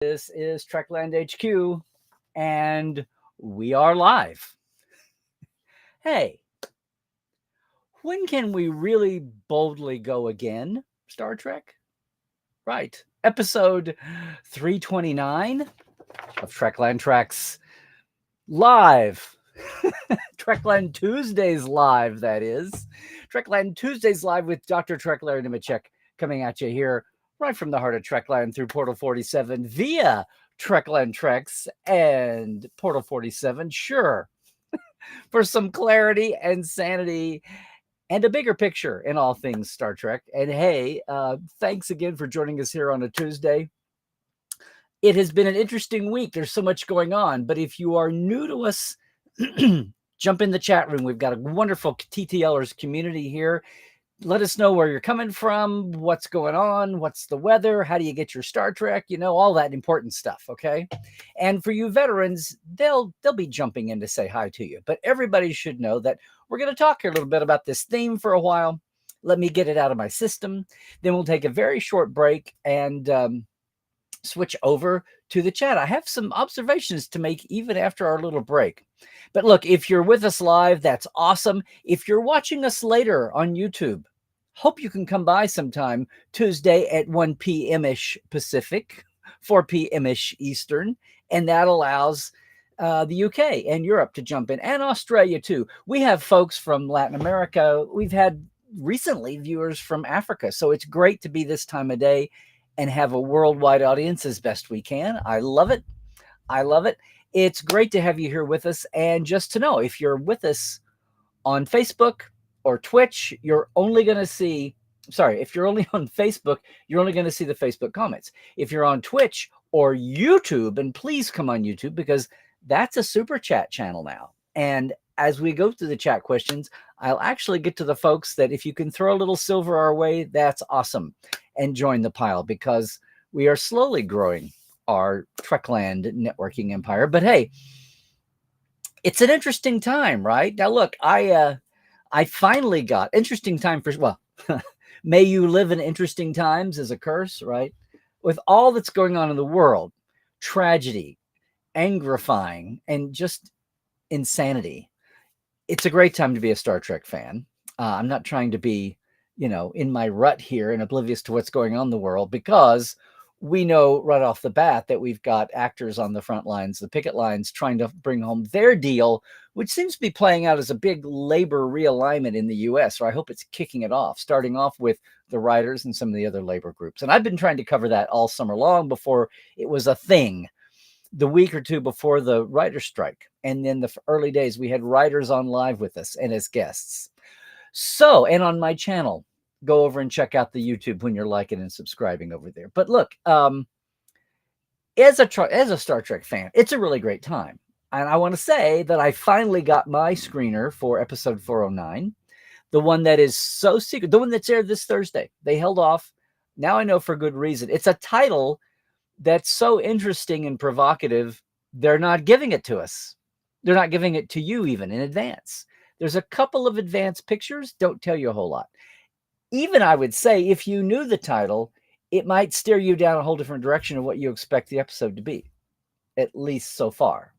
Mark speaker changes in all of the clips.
Speaker 1: This is Trekland HQ, and we are live. Hey, when can we really boldly go again, Star Trek? Right. Episode 329 of Trekland Treks live. Trekland Tuesdays live, that is. Trekland Tuesdays live with Dr. Trek Larry Nemecek coming at you here right from the heart of Trekland through Portal 47 via Trekland Treks and Portal 47. Sure, for some clarity and sanity and a bigger picture in all things Star Trek. And hey, thanks again for joining us here on a Tuesday. It has been an interesting week. There's so much going on. But if you are new to us, jump in the chat room. We've got a wonderful TTLers community here. Let us know where you're coming from, what's going on, what's the weather, how do you get your Star Trek, all that important stuff, okay? And for you veterans, they'll be jumping in to say hi to you. But everybody should know that we're going to talk here a little bit about this theme for a while. Let me get it out of my system. Then we'll take a very short break and switch over to the chat. I have some observations to make even after our little break. But look, if you're with us live, that's awesome. If you're watching us later on YouTube, hope you can come by sometime Tuesday at 1 p.m.ish Pacific, 4 p.m.ish Eastern, and that allows the UK and Europe to jump in, and Australia too. We have folks from Latin America. We've had recently viewers from Africa, so it's great to be this time of day and have a worldwide audience as best we can. I love it. I love it. It's great to have you here with us. And just to know, if you're with us on Facebook or Twitch, you're only going to see, if you're only on Facebook, you're only going to see the Facebook comments. If you're on Twitch or YouTube, and please come on YouTube because that's a super chat channel now. And as we go through the chat questions, I'll actually get to the folks that if you can throw a little silver our way, that's awesome. And join the pile because we are slowly growing our Trekland networking empire. But hey, it's an interesting time, right? Now, look, I finally got interesting time for, well, may you live in interesting times is a curse, right? With all that's going on in the world, tragedy, angerifying, and just insanity. It's a great time to be a Star Trek fan. I'm not trying to be, in my rut here and oblivious to what's going on in the world, because we know right off the bat that we've got actors on the front lines, the picket lines, trying to bring home their deal, which seems to be playing out as a big labor realignment in the U.S., or I hope it's kicking it off, starting off with the writers and some of the other labor groups. And I've been trying to cover that all summer long before it was a thing, the week or two before the writer's strike. And then the early days, we had writers on live with us and as guests. So, and on my channel, go over and check out the YouTube when you're liking and subscribing over there. But look, as a Star Trek fan, it's a really great time. And I want to say that I finally got my screener for episode 409, the one that is so secret, the one that's aired this Thursday. They held off. Now I know for good reason. It's a title that's so interesting and provocative. They're not giving it to us. They're not giving it to you even in advance. There's a couple of advanced pictures, don't tell you a whole lot. Even I would say if you knew the title, it might steer you down a whole different direction of what you expect the episode to be, at least so far.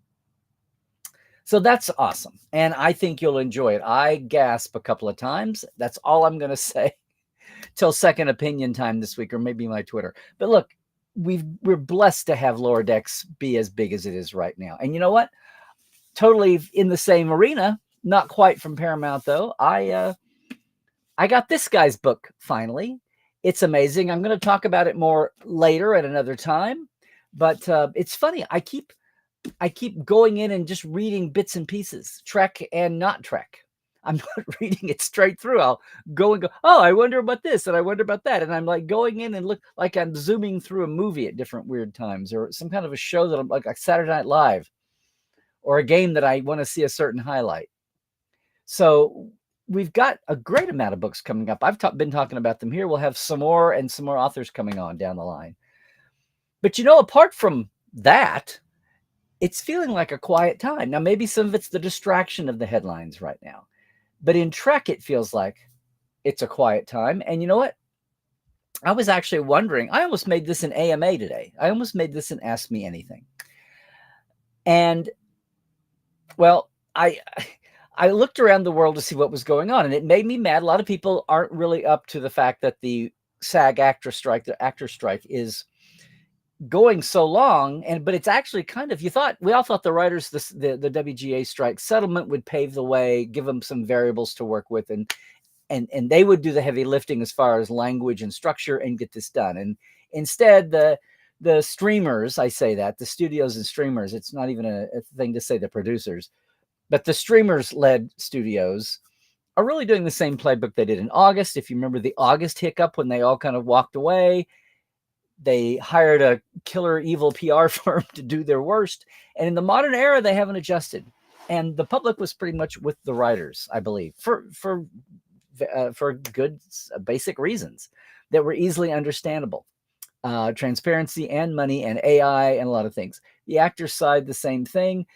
Speaker 1: So that's awesome. And I think you'll enjoy it. I gasp a couple of times. That's all I'm going to say till second opinion time this week, or maybe my Twitter. But look, we're blessed to have Lower Decks be as big as it is right now. And you know what? Totally in the same arena, not quite from Paramount though. I got this guy's book finally. It's amazing. I'm going to talk about it more later at another time. But it's funny. I keep going in and just reading bits and pieces, Trek and not Trek. I'm not reading it straight through. I'll go, oh, I wonder about this and I wonder about that. And I'm like going in and look like I'm zooming through a movie at different weird times, or some kind of a show that I'm like Saturday Night Live, or a game that I want to see a certain highlight. So we've got a great amount of books coming up. I've been talking about them here. We'll have some more authors coming on down the line. But apart from that, it's feeling like a quiet time. Now, maybe some of it's the distraction of the headlines right now. But in Trek, it feels like it's a quiet time. And you know what? I was actually wondering, I almost made this an AMA today. I almost made this an Ask Me Anything. And well, I looked around the world to see what was going on, and it made me mad. A lot of people aren't really up to the fact that the SAG actor strike, the actor strike, is going so long. But it's actually kind of, we all thought the writers, the WGA strike settlement would pave the way, give them some variables to work with, and they would do the heavy lifting as far as language and structure and get this done. And instead, the streamers, I say that, the studios and streamers, it's not even a thing to say the producers, but the streamers-led studios are really doing the same playbook they did in August. If you remember the August hiccup when they all kind of walked away, they hired a killer evil PR firm to do their worst. And in the modern era, they haven't adjusted. And the public was pretty much with the writers, I believe, for good basic reasons that were easily understandable. Transparency and money and AI and a lot of things. The actors side, the same thing.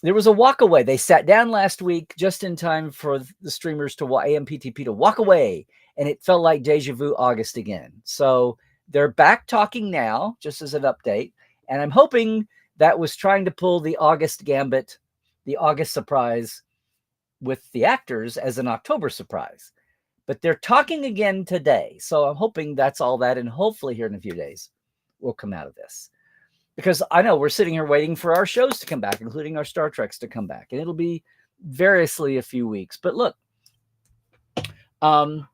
Speaker 1: There was a walk away. They sat down last week just in time for the streamers to AMPTP to walk away, and it felt like deja vu August again. So they're back talking now, just as an update. And I'm hoping that was trying to pull the August gambit, the August surprise with the actors as an October surprise. But they're talking again today. So I'm hoping that's all that. And hopefully here in a few days, we'll come out of this. Because I know we're sitting here waiting for our shows to come back, including our Star Treks to come back. And it'll be variously a few weeks. But look, so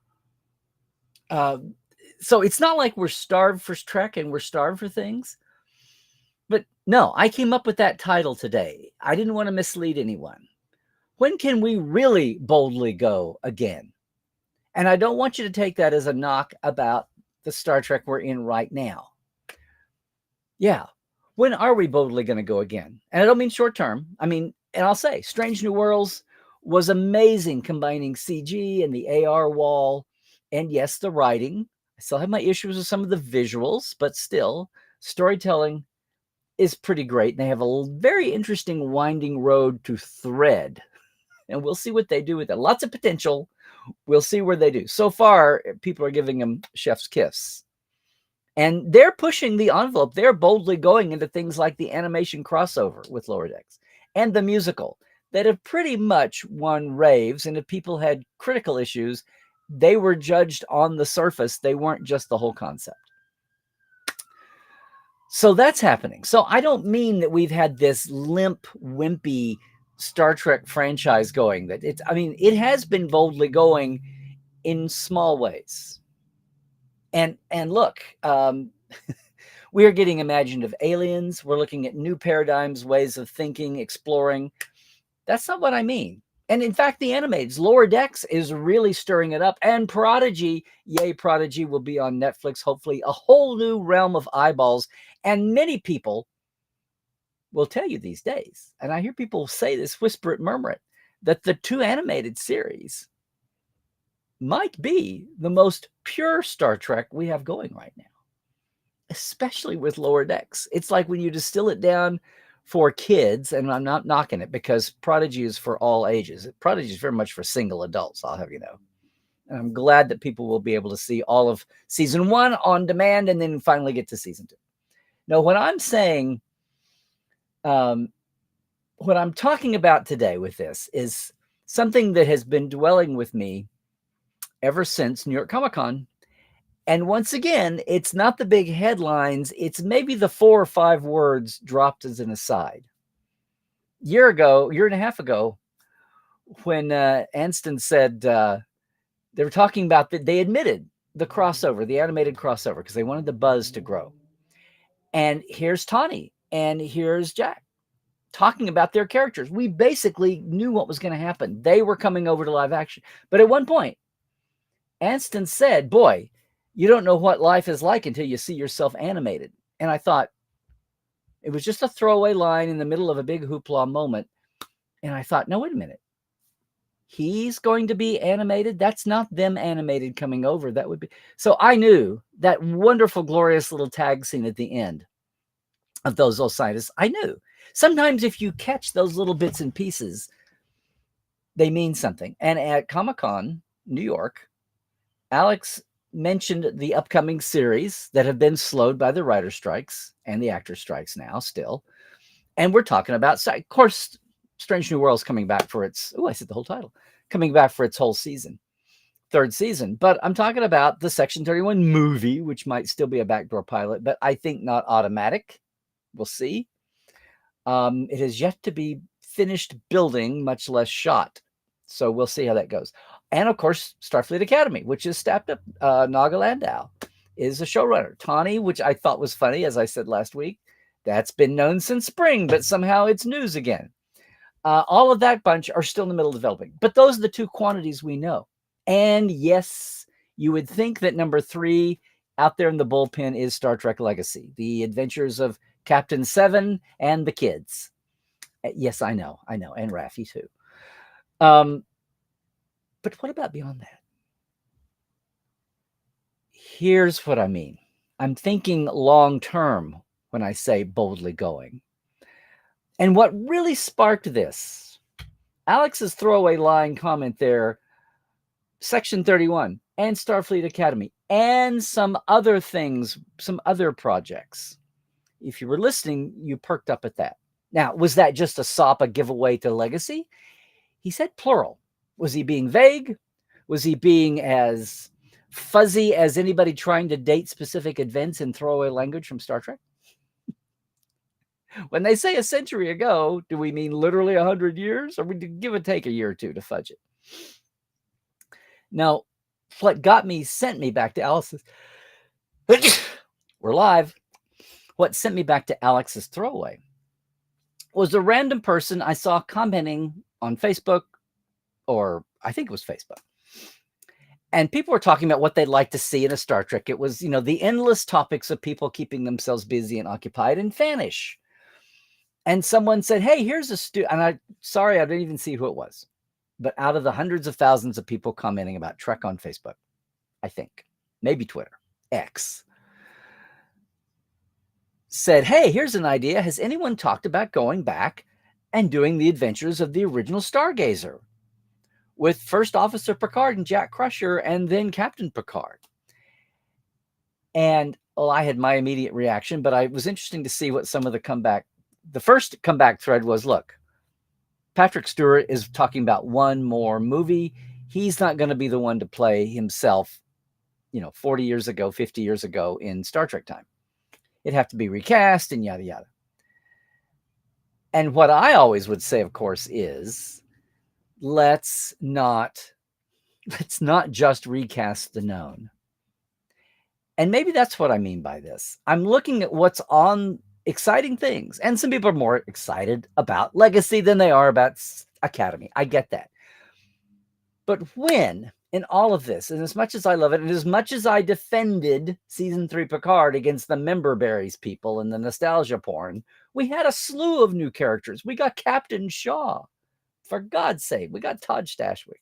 Speaker 1: it's not like we're starved for Trek and we're starved for things. But no, I came up with that title today. I didn't want to mislead anyone. When can we really boldly go again? And I don't want you to take that as a knock about the Star Trek we're in right now. Yeah. When are we boldly going to go again? And I don't mean short term. I mean, and I'll say Strange New Worlds was amazing, combining CG and the AR wall. And yes, the writing. I still have my issues with some of the visuals, but still, storytelling is pretty great. And they have a very interesting winding road to thread. And we'll see what they do with it. Lots of potential. We'll see where they do. So far, people are giving them chef's kiss. And they're pushing the envelope. They're boldly going into things like the animation crossover with Lower Decks and the musical that have pretty much won raves. And if people had critical issues, they were judged on the surface. They weren't just the whole concept. So that's happening. So I don't mean that we've had this limp, wimpy Star Trek franchise going. It has been boldly going in small ways. And look, we are getting imaginative aliens. We're looking at new paradigms, ways of thinking, exploring. That's not what I mean. And in fact, the animateds, Lower Decks is really stirring it up. And Prodigy, yay, Prodigy will be on Netflix, hopefully a whole new realm of eyeballs. And many people will tell you these days, and I hear people say this, whisper it, murmur it, that the 2 animated series might be the most pure Star Trek we have going right now, especially with Lower Decks. It's like when you distill it down for kids, and I'm not knocking it because Prodigy is for all ages. Prodigy is very much for single adults, I'll have you know. And I'm glad that people will be able to see all of season 1 on demand and then finally get to season 2. Now, when I'm saying, what I'm talking about today with this is something that has been dwelling with me ever since New York Comic Con. And once again, it's not the big headlines. It's maybe the 4 or 5 words dropped as an aside. Year and a half ago, when Anston said they were talking about that, they admitted the crossover, the animated crossover, because they wanted the buzz to grow. And here's Tawny and here's Jack talking about their characters. We basically knew what was going to happen. They were coming over to live action. But at one point, Anston said, boy, you don't know what life is like until you see yourself animated. And I thought it was just a throwaway line in the middle of a big hoopla moment. And I thought, no, wait a minute. He's going to be animated. That's not them animated coming over. That would be. So I knew that wonderful, glorious little tag scene at the end of those scientists. I knew. Sometimes if you catch those little bits and pieces, they mean something. And at Comic-Con, New York, Alex mentioned the upcoming series that have been slowed by the writer strikes and the actor strikes now still. And we're talking about, of course, Strange New World's coming back for its, I said the whole title, coming back for its whole season, third season. But I'm talking about the Section 31 movie, which might still be a backdoor pilot, but I think not automatic. We'll see. It has yet to be finished building, much less shot. So we'll see how that goes. And of course, Starfleet Academy, which is staffed up. Naga Landau is a showrunner. Tawny, which I thought was funny, as I said last week, that's been known since spring, but somehow it's news again. All of that bunch are still in the middle of developing. But those are the two quantities we know. And yes, you would think that number 3 out there in the bullpen is Star Trek Legacy, the adventures of Captain Seven and the kids. Yes, I know. And Raffi too. But what about beyond that? Here's what I mean. I'm thinking long term when I say boldly going. And what really sparked this, Alex's throwaway line comment there, Section 31 and Starfleet Academy and some other things, some other projects. If you were listening, you perked up at that. Now, was that just a sop, a giveaway to Legacy? He said plural. Was he being vague? Was he being as fuzzy as anybody trying to date specific events in throwaway language from Star Trek? When they say a century ago, do we mean literally 100 years? Or we give or take a year or two to fudge it? Now, what sent me back to Alex's... We're live. What sent me back to Alex's throwaway was a random person I saw commenting on Facebook, or I think it was Facebook. And people were talking about what they'd like to see in a Star Trek. It was, the endless topics of people keeping themselves busy and occupied and fanish. And someone said, hey, here's a and I didn't even see who it was. But out of the hundreds of thousands of people commenting about Trek on Facebook, I think, maybe Twitter, X, said, hey, here's an idea. Has anyone talked about going back and doing the adventures of the original Stargazer with First Officer Picard and Jack Crusher and then Captain Picard? And I had my immediate reaction, but it was interesting to see what some of the first comeback thread was, look, Patrick Stewart is talking about one more movie. He's not going to be the one to play himself, 40 years ago, 50 years ago in Star Trek time. It'd have to be recast and yada, yada. And what I always would say, of course, is let's not just recast the known. And maybe that's what I mean by this. I'm looking at what's on exciting things. And some people are more excited about Legacy than they are about Academy. I get that. But when, in all of this, and as much as I love it, and as much as I defended Season 3 Picard against the member berries people and the nostalgia porn, we had a slew of new characters. We got Captain Shaw. For God's sake, we got Todd Stashwick.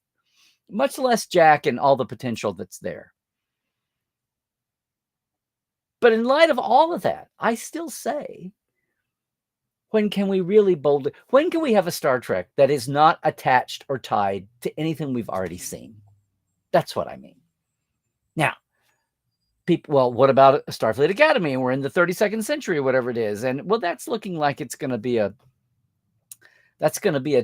Speaker 1: Much less Jack and all the potential that's there. But in light of all of that, I still say, when can we have a Star Trek that is not attached or tied to anything we've already seen? That's what I mean. Now, what about Starfleet Academy? And we're in the 32nd century or whatever it is. And that's looking like it's going to be a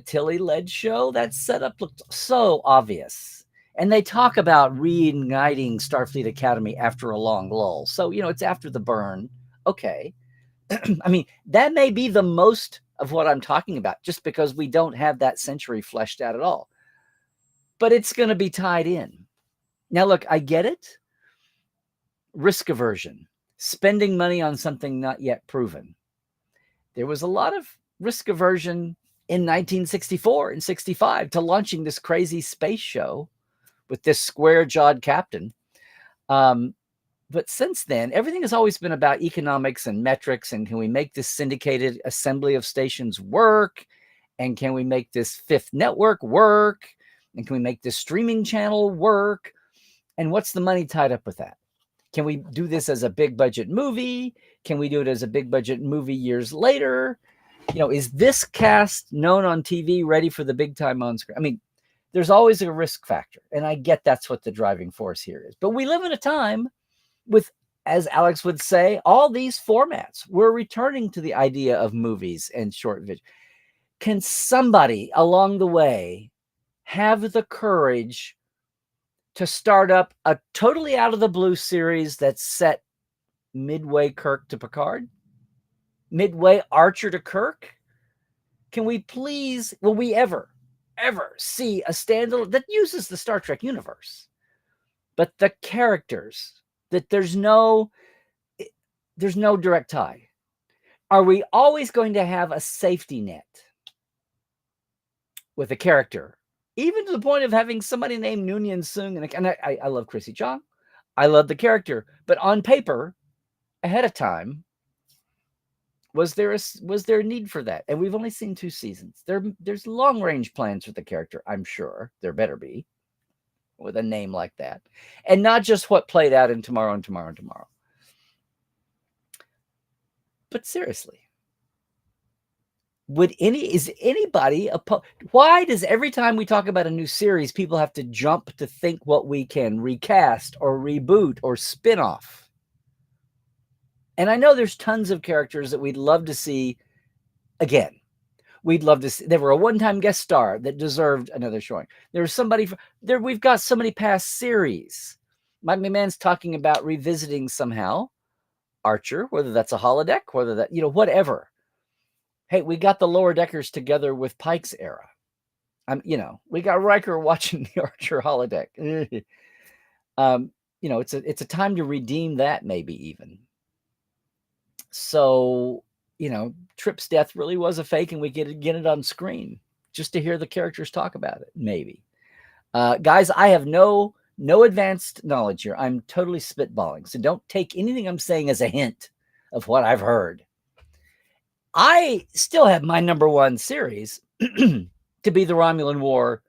Speaker 1: Tilly-led show. That setup looked so obvious. And they talk about reigniting Starfleet Academy after a long lull. So, it's after the burn. Okay. I mean, that may be the most of what I'm talking about, just because we don't have that century fleshed out at all. But it's going to be tied in. Now, look, I get it. Risk aversion. Spending money on something not yet proven. There was a lot of risk aversion in 1964 and 65 to launching this crazy space show with this square-jawed captain. But since then, everything has always been about economics and metrics, and can we make this syndicated assembly of stations work? And can we make this fifth network work? And can we make this streaming channel work? And what's the money tied up with that? Can we do this as a big-budget movie? Can we do it as a big-budget movie years later? Is this cast known on TV ready for the big time on screen? I mean, there's always a risk factor. And I get that's what the driving force here is. But we live in a time with, as Alex would say, all these formats. We're returning to the idea of movies and short video. Can somebody along the way have the courage to start up a totally out of the blue series that's set midway Kirk to Picard? Midway Archer to Kirk? Can we please, will we ever see a standalone that uses the Star Trek universe, but the characters, that there's no direct tie? Are we always going to have a safety net with a character, even to the point of having somebody named Noonien Soong? And I love Chrissy Chong. I love the character, but on paper, ahead of time, was there a need for that? And we've only seen 2 seasons. There's long range plans for the character. I'm sure there better be, with a name like that, and not just what played out in Tomorrow and Tomorrow and Tomorrow. But seriously, is anybody opposed? Why does every time we talk about a new series, people have to jump to think what we can recast or reboot or spin off? And I know there's tons of characters that we'd love to see again. We'd love to see. They were a one-time guest star that deserved another showing. There was somebody there. We've got so many past series. My man's talking about revisiting somehow Archer, whether that's a holodeck, whether that, whatever. Hey, we got the Lower Deckers together with Pike's era. We got Riker watching the Archer holodeck. It's a time to redeem that, maybe even. So, Trip's death really was a fake, and we get it on screen just to hear the characters talk about it, maybe. Guys, I have no advanced knowledge here. I'm totally spitballing, so don't take anything I'm saying as a hint of what I've heard. I still have my number one series to be the Romulan War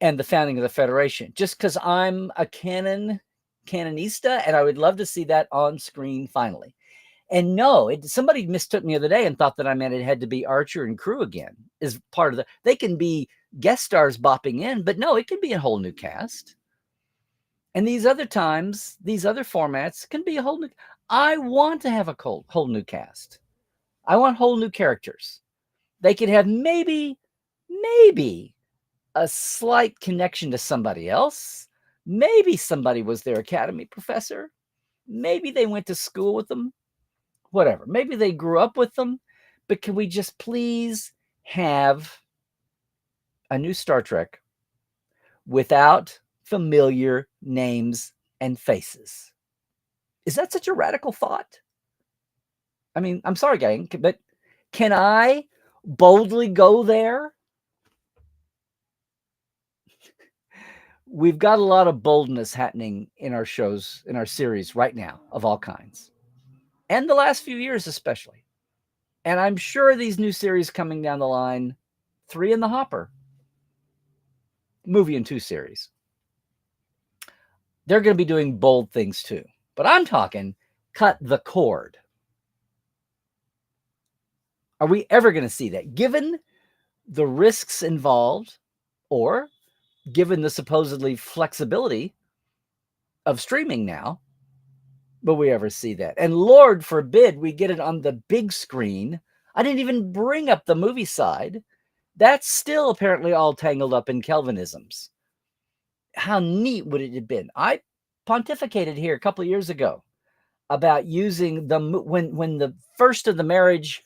Speaker 1: and the founding of the Federation, just because I'm a canonista, and I would love to see that on screen finally. And no, somebody mistook me the other day and thought that I meant it had to be Archer and crew again is part of the. They can be guest stars bopping in, but no, it can be a whole new cast. And these other times, these other formats can be a whole new. I want to have a whole new cast. I want whole new characters. They could have maybe a slight connection to somebody else. Maybe somebody was their academy professor. Maybe they went to school with them. Whatever. Maybe they grew up with them. But can we just please have a new Star Trek without familiar names and faces? Is that such a radical thought? I mean, I'm sorry, gang, but can I boldly go there? We've got a lot of boldness happening in our shows, in our series right now, of all kinds. And the last few years especially. And I'm sure these new series coming down the line, 3 in the hopper, movie and 2 series, they're going to be doing bold things too. But I'm talking cut the cord. Are we ever going to see that? Given the risks involved, or given the supposedly flexibility of streaming now, will we ever see that? And Lord forbid we get it on the big screen. I didn't even bring up the movie side. That's still apparently all tangled up in Kelvinisms. How neat would it have been? I pontificated here a couple of years ago about using when the first of the marriage,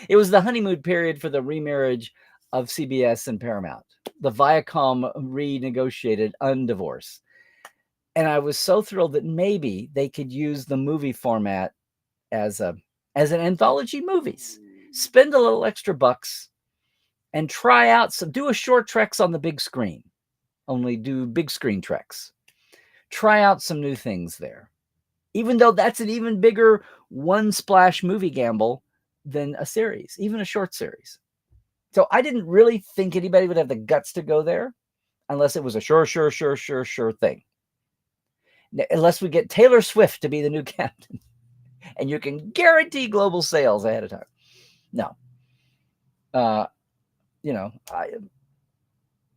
Speaker 1: it was the honeymoon period for the remarriage of CBS and Paramount, the Viacom renegotiated undivorce. And I was so thrilled that maybe they could use the movie format as an anthology movies. Spend a little extra bucks and try out do a short treks on the big screen. Only do big screen treks. Try out some new things there. Even though that's an even bigger one splash movie gamble than a series, even a short series. So I didn't really think anybody would have the guts to go there unless it was a sure thing. Unless we get Taylor Swift to be the new captain and you can guarantee global sales ahead of time. No.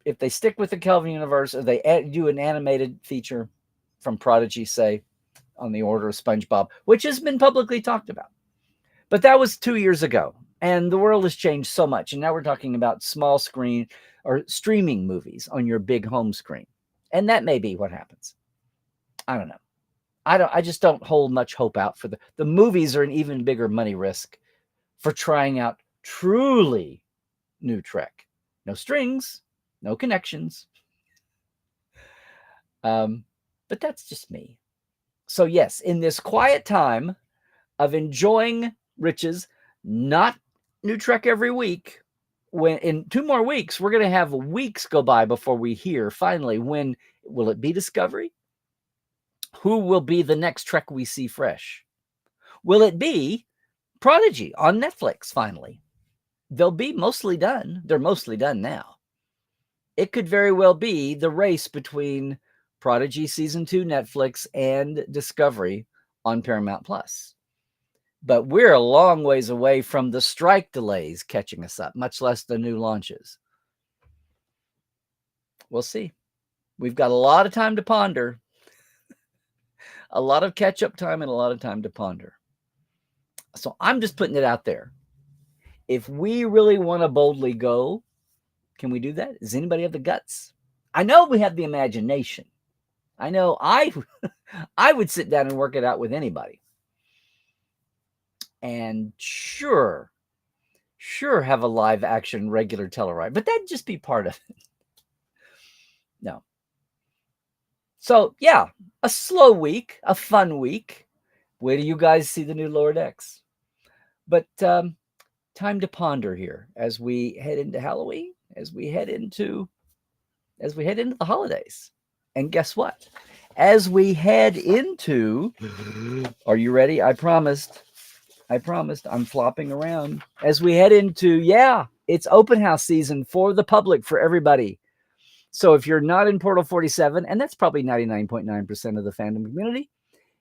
Speaker 1: if they stick with the Kelvin universe, or they do an animated feature from Prodigy, say, on the order of SpongeBob, which has been publicly talked about. But that was 2 years ago, and the world has changed so much. And now we're talking about small screen or streaming movies on your big home screen. And that may be what happens. I don't know. I just don't hold much hope out for the movies are an even bigger money risk for trying out truly new Trek. No strings, no connections. But that's just me. So yes, in this quiet time of enjoying riches, not new Trek every week, when in 2 more weeks, we're going to have weeks go by before we hear finally when will it be Discovery? Who will be the next Trek we see fresh? Will it be Prodigy on Netflix finally? They'll be mostly done. They're mostly done now. It could very well be the race between Prodigy Season 2 Netflix and Discovery on Paramount Plus. But we're a long ways away from the strike delays catching us up, much less the new launches. We'll see. We've got a lot of time to ponder, a lot of catch-up time, and a lot of time to ponder. So I'm just putting it out there. If we really want to boldly go, can we do that? Does anybody have the guts? I know we have the imagination. I know I would sit down and work it out with anybody. And sure have a live action regular Telluride, but that'd just be part of it. No. So yeah, a slow week, a fun week. Wait till you guys see the new Lower Decks. But time to ponder here as we head into Halloween, as we head into the holidays. And guess what? As we head into, are you ready? I promised. I'm flopping around. As we head into, it's open house season for the public, for everybody. So if you're not in Portal 47, and that's probably 99.9% of the fandom community,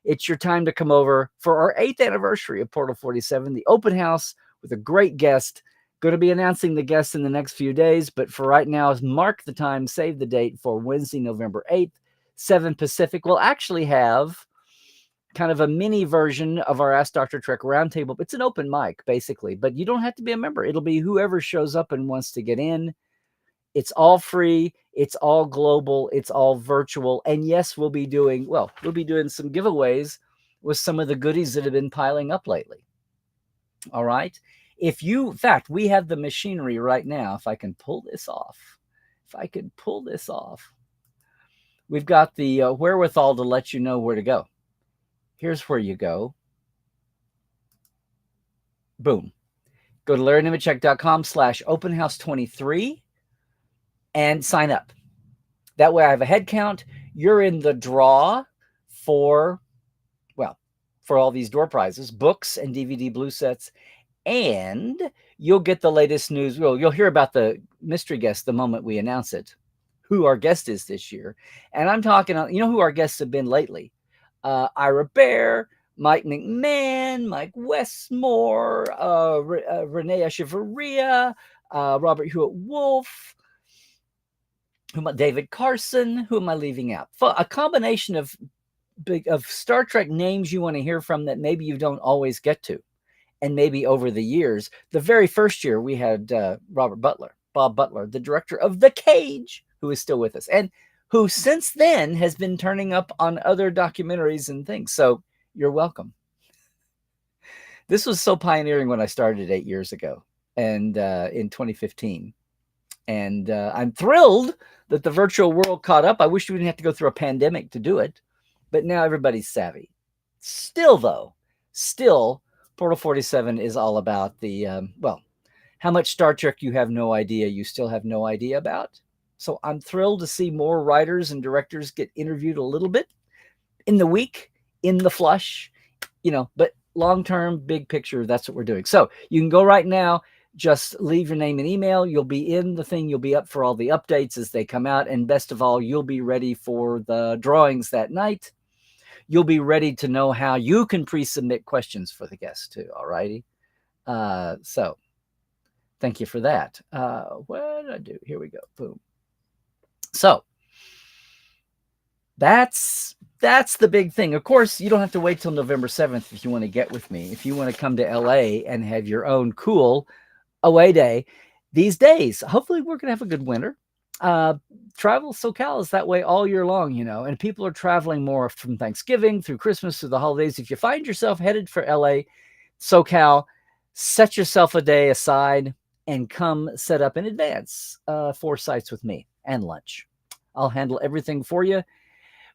Speaker 1: it's your time to come over for our 8th anniversary of Portal 47, the open house with a great guest. Going to be announcing the guests in the next few days, but for right now, mark the time, save the date for Wednesday, November 8th, 7 Pacific. We'll actually have kind of a mini version of our Ask Dr. Trek roundtable. It's an open mic, basically, but you don't have to be a member. It'll be whoever shows up and wants to get in. It's all free. It's all global. It's all virtual. And yes, we'll be doing some giveaways with some of the goodies that have been piling up lately. All right. In fact, we have the machinery right now. If I can pull this off, we've got the wherewithal to let you know where to go. Here's where you go. Boom. Go to LarryNemecek.com/openhouse23 and sign up. That way I have a head count. You're in the draw for all these door prizes, books and DVD blue sets. And you'll get the latest news. You'll hear about the mystery guest the moment we announce it, who our guest is this year. And I'm talking, who our guests have been lately. Ira Bear, Mike McMahon, Mike Westmore, Renee Echeverria, Robert Hewitt-Wolf, David Carson. Who am I leaving out? A combination of Star Trek names you want to hear from that maybe you don't always get to. And maybe over the years, the very first year we had Bob Butler, the director of The Cage, who is still with us and who since then has been turning up on other documentaries and things. So you're welcome. This was so pioneering when I started 8 years ago and in 2015. And I'm thrilled that the virtual world caught up. I wish we didn't have to go through a pandemic to do it, but now everybody's savvy. Still, Portal 47 is all about the, how much Star Trek you have no idea, you still have no idea about. So I'm thrilled to see more writers and directors get interviewed a little bit in the week, in the flush, but long-term, big picture, that's what we're doing. So you can go right now, just leave your name and email. You'll be in the thing. You'll be up for all the updates as they come out. And best of all, you'll be ready for the drawings that night. You'll be ready to know how you can pre-submit questions for the guests too. All righty. So thank you for that. What did I do? Here we go. Boom. So that's the big thing. Of course, you don't have to wait till November 7th if you want to get with me. If you want to come to LA and have your own cool away day these days, hopefully we're going to have a good winter. Travel SoCal is that way all year long, and people are traveling more from Thanksgiving through Christmas through the holidays. If you find yourself headed for LA, SoCal, set yourself a day aside and come set up in advance 4 sites with me and lunch. I'll handle everything for you.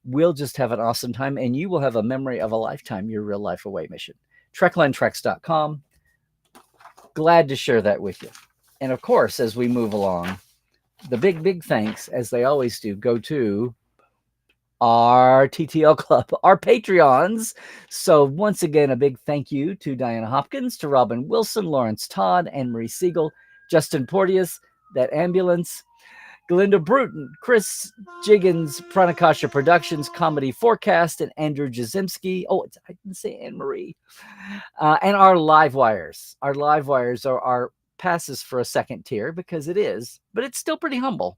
Speaker 1: We'll just have an awesome time, and you will have a memory of a lifetime, your real life away mission. TreklandTreks.com. Glad to share that with you. And of course, as we move along, the big thanks, as they always do, go to our TTL Club, our Patreons. So once again, a big thank you to Diana Hopkins, to Robin Wilson, Lawrence Todd, Anne-Marie Siegel, Justin Porteous, That Ambulance, Galinda Bruton, Chris Jiggins, Pranakasha Productions, Comedy Forecast, and Andrew Jazimski. Oh, I didn't say Anne-Marie. And our live wires. Our live wires are our passes for a second tier, because it is, but it's still pretty humble.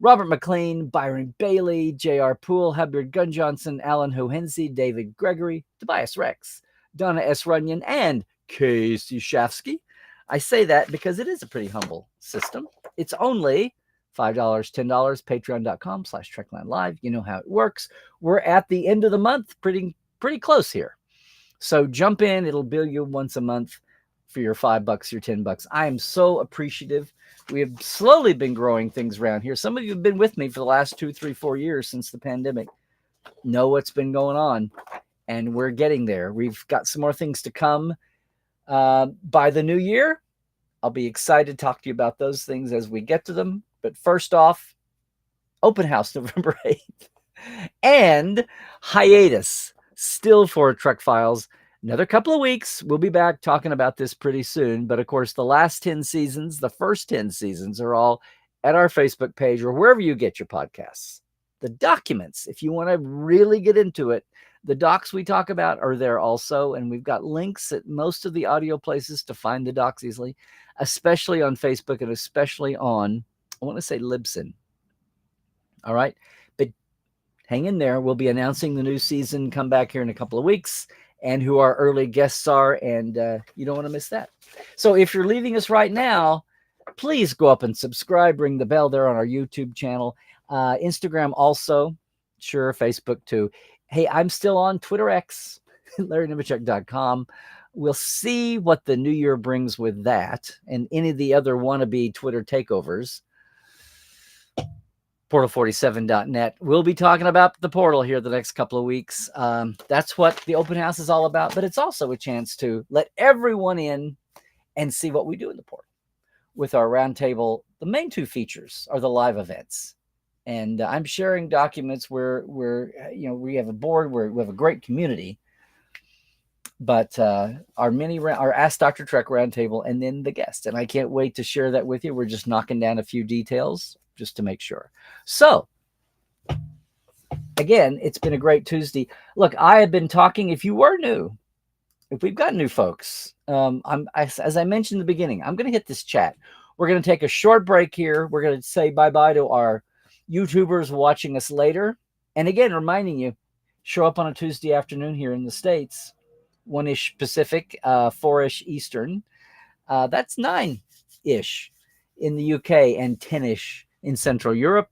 Speaker 1: Robert McLean, Byron Bailey, J.R. Poole, Hubbard Gunn Johnson, Alan Hohenzi, David Gregory, Tobias Rex, Donna S. Runyon, and Casey Shafsky. I say that because it is a pretty humble system. It's only $5, $10, patreon.com/Trekland Live. You know how it works. We're at the end of the month, pretty close here. So jump in. It'll bill you once a month for your $5, your $10. I am so appreciative. We have slowly been growing things around here. Some of you have been with me for the last 2, 3, 4 years since the pandemic. Know what's been going on, and we're getting there. We've got some more things to come by the new year. I'll be excited to talk to you about those things as we get to them. But first off, open house November 8th and hiatus still for Trek Files. Another couple of weeks. We'll be back talking about this pretty soon. But of course, the last 10 seasons, the first 10 seasons are all at our Facebook page or wherever you get your podcasts. The documents, if you want to really get into it, the docs we talk about are there also. And we've got links at most of the audio places to find the docs easily, especially on Facebook and especially on, I want to say, Libsyn. All right. But hang in there. We'll be announcing the new season. Come back here in a couple of weeks, and who our early guests are. And you don't want to miss that. So if you're leaving us right now, please go up and subscribe. Ring the bell there on our YouTube channel. Instagram also. Sure, Facebook too. Hey, I'm still on Twitter X, LarryNemechek.com. We'll see what the new year brings with that and any of the other wannabe Twitter takeovers. Portal47.net. We'll be talking about the portal here the next couple of weeks. That's what the open house is all about, but it's also a chance to let everyone in and see what we do in the portal. With our roundtable, the main 2 features are the live events. And I'm sharing documents where we have a board where we have a great community, but our Ask Dr. Trek roundtable and then the guest. And I can't wait to share that with you. We're just knocking down a few details just to make sure. So again, it's been a great Tuesday. Look, I have been talking, if you were new, if we've got new folks, as I mentioned in the beginning, I'm going to hit this chat. We're going to take a short break here. We're going to say bye-bye to our YouTubers watching us later. And again, reminding you, show up on a Tuesday afternoon here in the States, 1-ish Pacific, 4-ish Eastern. That's 9-ish in the UK and 10-ish in Central Europe.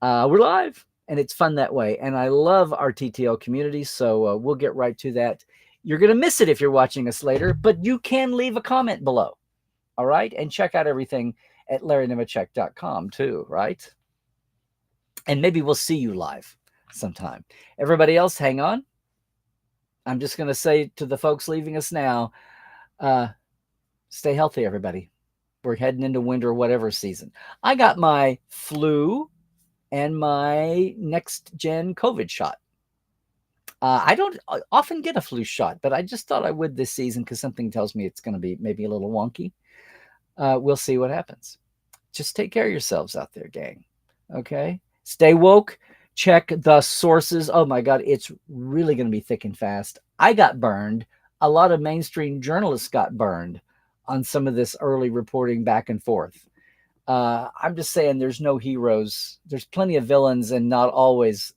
Speaker 1: We're live, and it's fun that way. And I love our TTL community, so we'll get right to that. You're going to miss it if you're watching us later, but you can leave a comment below. All right? And check out everything at LarryNemechek.com too, right? And maybe we'll see you live sometime. Everybody else, hang on. I'm just going to say to the folks leaving us now, stay healthy, everybody. We're heading into winter, whatever season. I got my flu and my next gen COVID shot. I don't often get a flu shot, but I just thought I would this season because something tells me it's going to be maybe a little wonky. We'll see what happens. Just take care of yourselves out there, gang. Okay? Stay woke. Check the sources. Oh my God, it's really going to be thick and fast. I got burned. A lot of mainstream journalists got burned on some of this early reporting back and forth. I'm just saying there's no heroes. There's plenty of villains and not always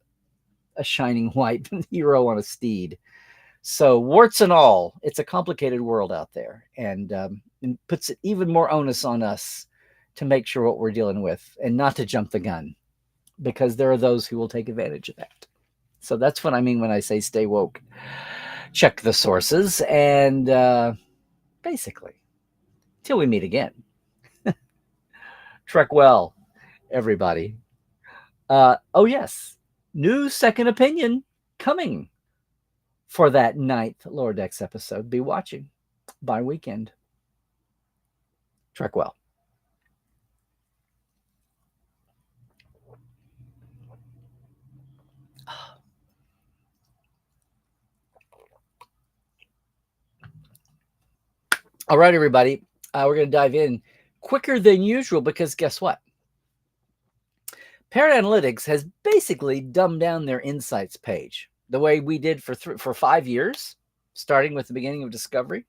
Speaker 1: a shining white hero on a steed. So, warts and all, it's a complicated world out there, and it puts it even more onus on us to make sure what we're dealing with and not to jump the gun, because there are those who will take advantage of that. So that's what I mean when I say stay woke. Check the sources, and basically, till we meet again, trek well, everybody. Oh, yes, new second opinion coming for that 9th Lower Decks episode. Be watching by weekend. Trek well. All right, everybody. We're going to dive in quicker than usual because guess what? Parrot Analytics has basically dumbed down their insights page the way we did for 5 years, starting with the beginning of Discovery.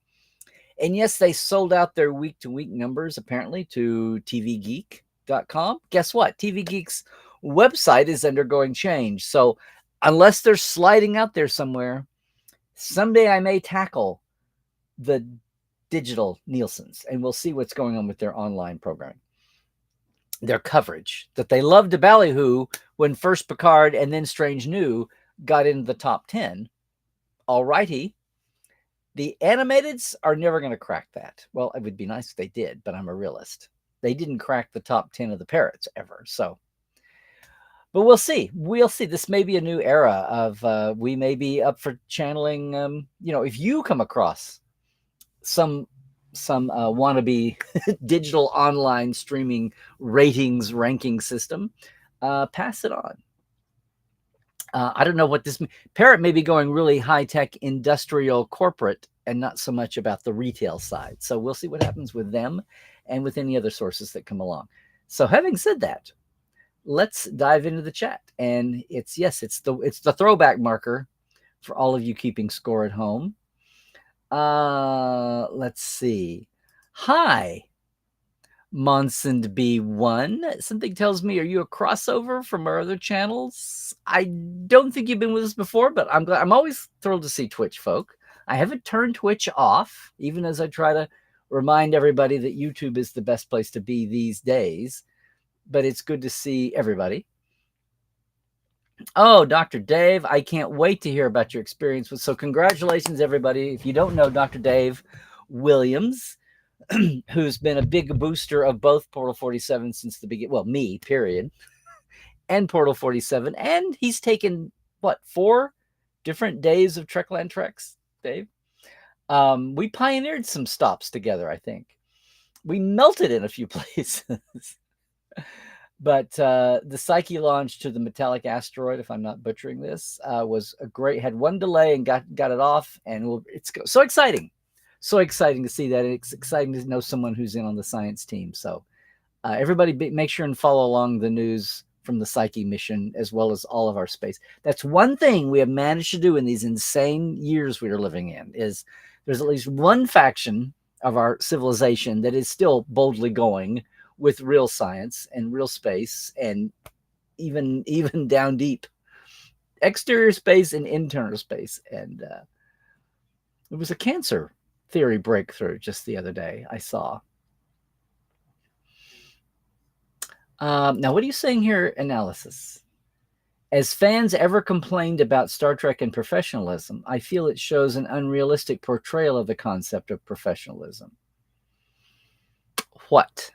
Speaker 1: And yes, they sold out their week-to-week numbers apparently to tvgeek.com. Guess what? TV Geek's website is undergoing change. So unless they're sliding out there somewhere, someday I may tackle the digital Nielsen's, and we'll see what's going on with their online programming. Their coverage that they loved to ballyhoo when first Picard and then Strange New got into the top 10. All righty. The animateds are never going to crack that. Well, it would be nice if they did, but I'm a realist. They didn't crack the top 10 of the parrots ever. So, but we'll see. We'll see. This may be a new era of we may be up for channeling. If you come across some wannabe digital online streaming ratings ranking system, pass it on. I don't know what this means. Parrot may be going really high-tech industrial corporate and not so much about the retail side. So we'll see what happens with them and with any other sources that come along. So having said that, let's dive into the chat. And it's the throwback marker for all of you keeping score at home. Let's see. Hi, Monsond B1. Something tells me, are you a crossover from our other channels? I don't think you've been with us before, but I'm glad. I'm always thrilled to see Twitch folk. I haven't turned Twitch off, even as I try to remind everybody that YouTube is the best place to be these days. But it's good to see everybody. Oh, Dr. Dave, I can't wait to hear about your experience with. So congratulations, everybody. If you don't know Dr. Dave Williams, who's been a big booster of both Portal 47 since the beginning, well, me, period, and Portal 47. And he's taken, 4 different days of Trekland treks, Dave? We pioneered some stops together, I think. We melted in a few places. But the Psyche launch to the metallic asteroid, if I'm not butchering this, was a great, had one delay and got it off. And it's so exciting. So exciting to see that. It's exciting to know someone who's in on the science team. So everybody make sure and follow along the news from the Psyche mission, as well as all of our space. That's one thing we have managed to do in these insane years we are living in, is there's at least one faction of our civilization that is still boldly going with real science and real space, and even down deep exterior space and internal space. And it was a cancer theory breakthrough just the other day I saw. Now, what are you saying here, analysis? As fans ever complained about Star Trek and professionalism, I feel it shows an unrealistic portrayal of the concept of professionalism. What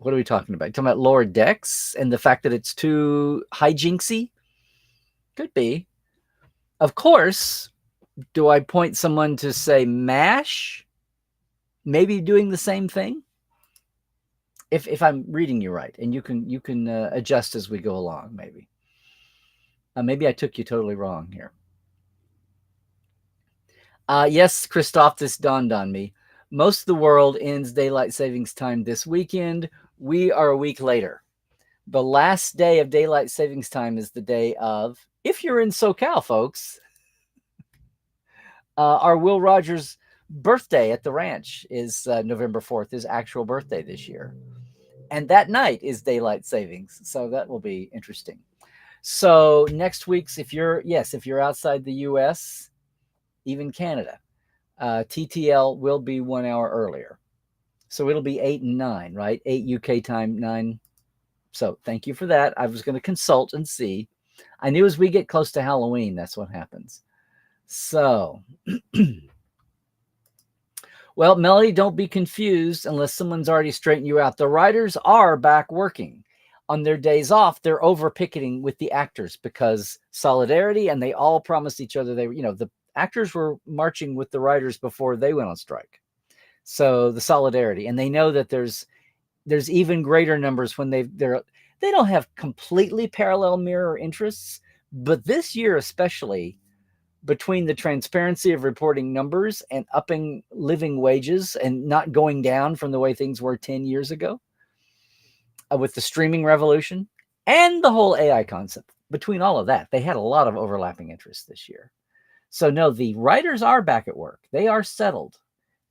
Speaker 1: are we talking about? Talking about Lower Decks and the fact that it's too hijinksy? Could be. Of course, do I point someone to, say, MASH? Maybe doing the same thing? If I'm reading you right, and you can adjust as we go along, maybe. Maybe I took you totally wrong here. Yes, Christoph, this dawned on me. Most of the world ends daylight savings time this weekend. We are a week later. The last day of daylight savings time is the day of, if you're in SoCal, folks, our Will Rogers birthday at the ranch is November 4th, his actual birthday this year. And that night is daylight savings. So that will be interesting. So next week's, if you're outside the US, even Canada, TTL will be 1 hour earlier. So it'll be 8 and 9, right? 8 UK time, 9. So thank you for that. I was going to consult and see. I knew as we get close to Halloween, that's what happens. So, well, Melody, don't be confused unless someone's already straightened you out. The writers are back working. On their days off, they're over picketing with the actors because solidarity, and they all promised each other the actors were marching with the writers before they went on strike. So the solidarity, and they know that there's even greater numbers when they don't have completely parallel mirror interests, but this year especially, between the transparency of reporting numbers and upping living wages and not going down from the way things were 10 years ago, with the streaming revolution and the whole AI concept, between all of that, they had a lot of overlapping interests this year. So no, the writers are back at work. They are settled.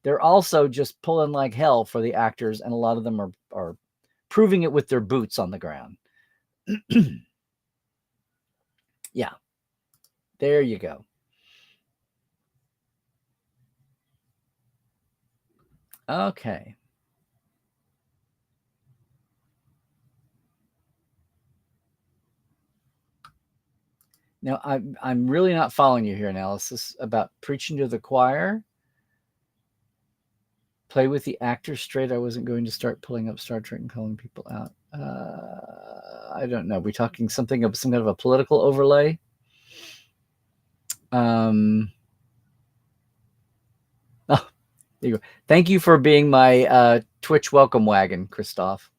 Speaker 1: They're also just pulling like hell for the actors, and a lot of them are proving it with their boots on the ground. Yeah. There you go. Okay. Now, I'm really not following you here, Analysis, about preaching to the choir. Play with the actors straight. I wasn't going to start pulling up Star Trek and calling people out. I don't know. Are we talking something of some kind of a political overlay? Oh, there you go. Thank you for being my Twitch welcome wagon, Christoph.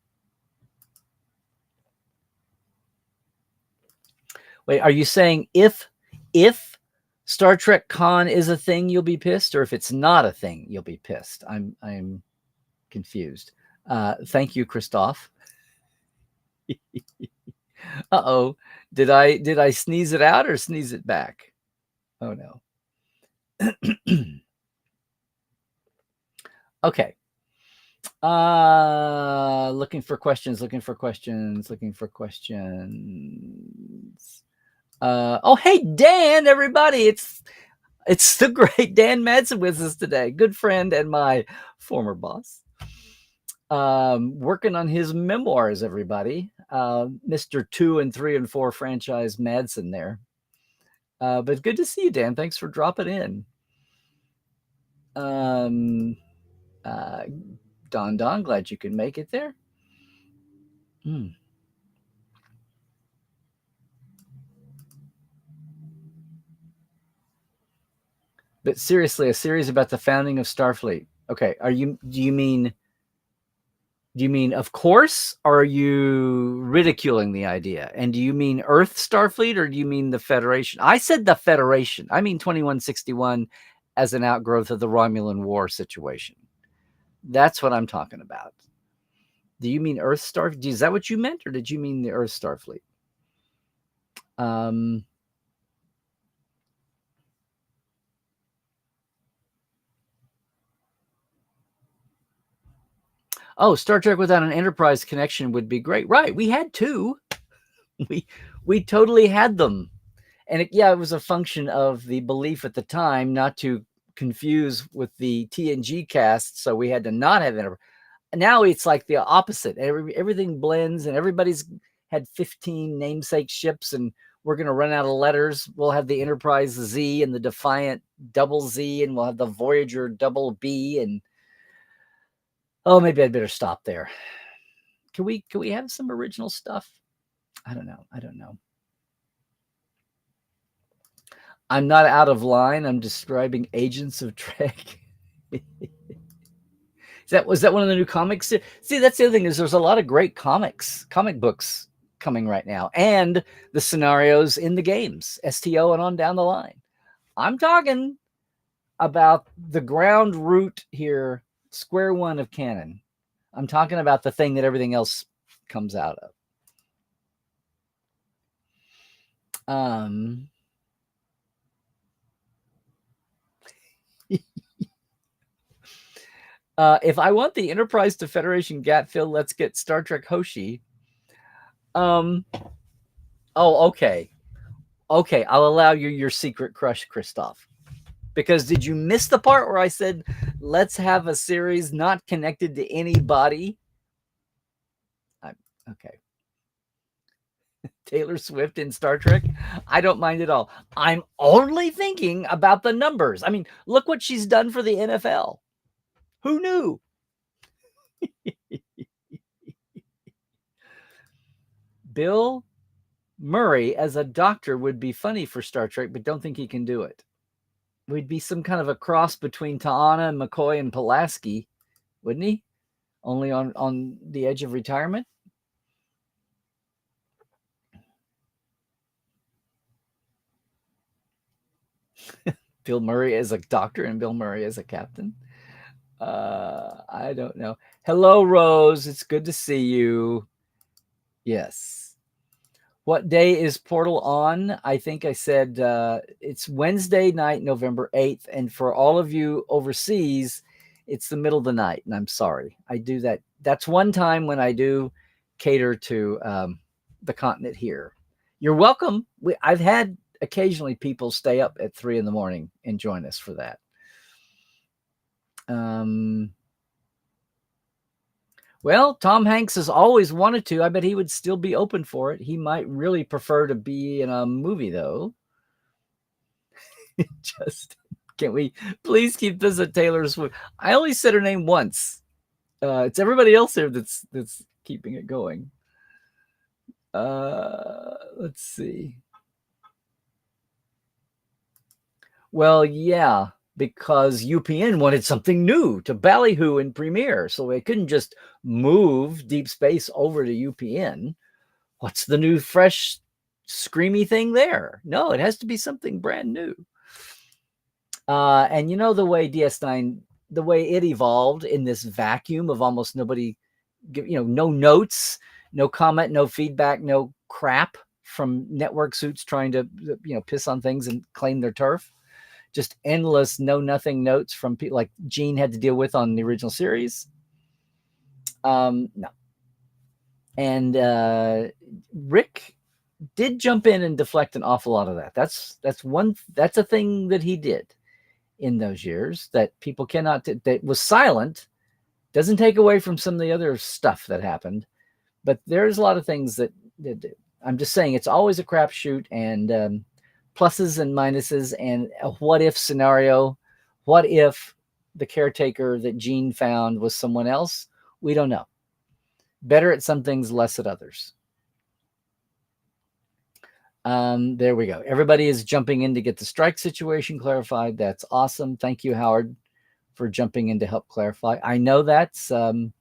Speaker 1: Wait, are you saying if Star Trek Con is a thing, you'll be pissed, or if it's not a thing, you'll be pissed? I'm confused. Thank you, Christoph. Uh-oh. Did I sneeze it out or sneeze it back? Oh no. Okay. Looking for questions. Oh, hey, Dan, everybody. It's the great Dan Madsen with us today. Good friend and my former boss. Working on his memoirs, everybody. Mr. 2 and 3 and 4 franchise Madsen there. But good to see you, Dan. Thanks for dropping in. Don, glad you could make it there. But seriously, a series about the founding of Starfleet. Okay, do you mean of course, or are you ridiculing the idea? And do you mean Earth Starfleet, or do you mean the Federation? I said the Federation. I mean 2161 as an outgrowth of the Romulan War situation. That's what I'm talking about. Do you mean Earth Starfleet? Is that what you meant, or did you mean the Earth Starfleet? Oh, Star Trek without an Enterprise connection would be great. Right. We had two. We totally had them. And it was a function of the belief at the time not to confuse with the TNG cast. So we had to not have Enterprise. Now it's like the opposite. Everything blends, and everybody's had 15 namesake ships, and we're going to run out of letters. We'll have the Enterprise Z and the Defiant double Z, and we'll have the Voyager double B. And oh, maybe I'd better stop there. Can we have some original stuff? I don't know. I'm not out of line. I'm describing Agents of Trek. Was that one of the new comics? See, that's the other thing, is there's a lot of great comic books coming right now, and the scenarios in the games, STO and on down the line. I'm talking about the ground root here, square one of canon. I'm talking about the thing that everything else comes out of. If I want the Enterprise to Federation gap fill, let's get Star Trek Hoshi. Oh, okay. Okay, I'll allow you your secret crush, Christoph. Because did you miss the part where I said, let's have a series not connected to anybody? Okay. Taylor Swift in Star Trek? I don't mind at all. I'm only thinking about the numbers. I mean, look what she's done for the NFL. Who knew? Bill Murray as a doctor would be funny for Star Trek, but don't think he can do it. We'd be some kind of a cross between Ta'ana and McCoy and Pulaski, wouldn't he? Only on the edge of retirement. Bill Murray as a doctor and Bill Murray as a captain. I don't know. Hello, Rose. It's good to see you. Yes. What day is Portal on? I think I said it's Wednesday night, November 8th. And for all of you overseas, it's the middle of the night. And I'm sorry. I do that. That's one time when I do cater to the continent here. You're welcome. I've had occasionally people stay up at 3 a.m. and join us for that. Well, Tom Hanks has always wanted to. I bet he would still be open for it. He might really prefer to be in a movie, though. Just can we please keep this at Taylor Swift? I only said her name once. It's everybody else here that's keeping it going. Let's see. Well, yeah, because UPN wanted something new to ballyhoo in Premiere, so they couldn't just move Deep Space over to UPN. What's the new, fresh, screamy thing there? No, it has to be something brand new. And you know the way DS9, the way it evolved in this vacuum of almost nobody, no notes, no comment, no feedback, no crap from network suits trying to, piss on things and claim their turf. Just endless know-nothing notes from people like Gene had to deal with on the original series. No. And Rick did jump in and deflect an awful lot of that. That's a thing that he did in those years that people cannot, that was silent. Doesn't take away from some of the other stuff that happened, but there's a lot of things that I'm just saying it's always a crapshoot, and pluses and minuses, and a what if scenario. What if the caretaker that Gene found was someone else? We don't know. Better at some things, less at others. There we go. Everybody is jumping in to get the strike situation clarified. That's awesome. Thank you, Howard, for jumping in to help clarify. I know that's oh,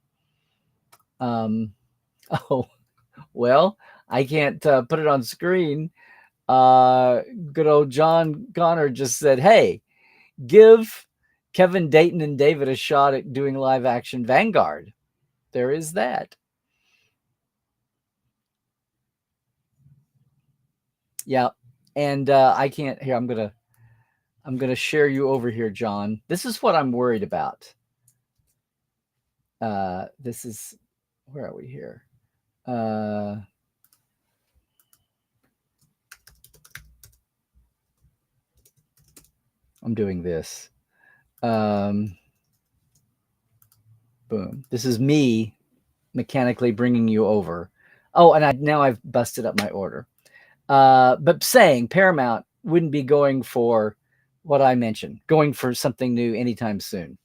Speaker 1: well, I can't put it on screen. Good old John Connor just said, hey, give Kevin Dayton and David a shot at doing live action Vanguard. There is that. Yeah. And I can't here. I'm gonna share you over here, John. This is what I'm worried about. This is, where are we here? I'm doing this. Boom. This is me mechanically bringing you over. Oh, and now I've busted up my order. But saying Paramount wouldn't be going for what I mentioned, going for something new anytime soon,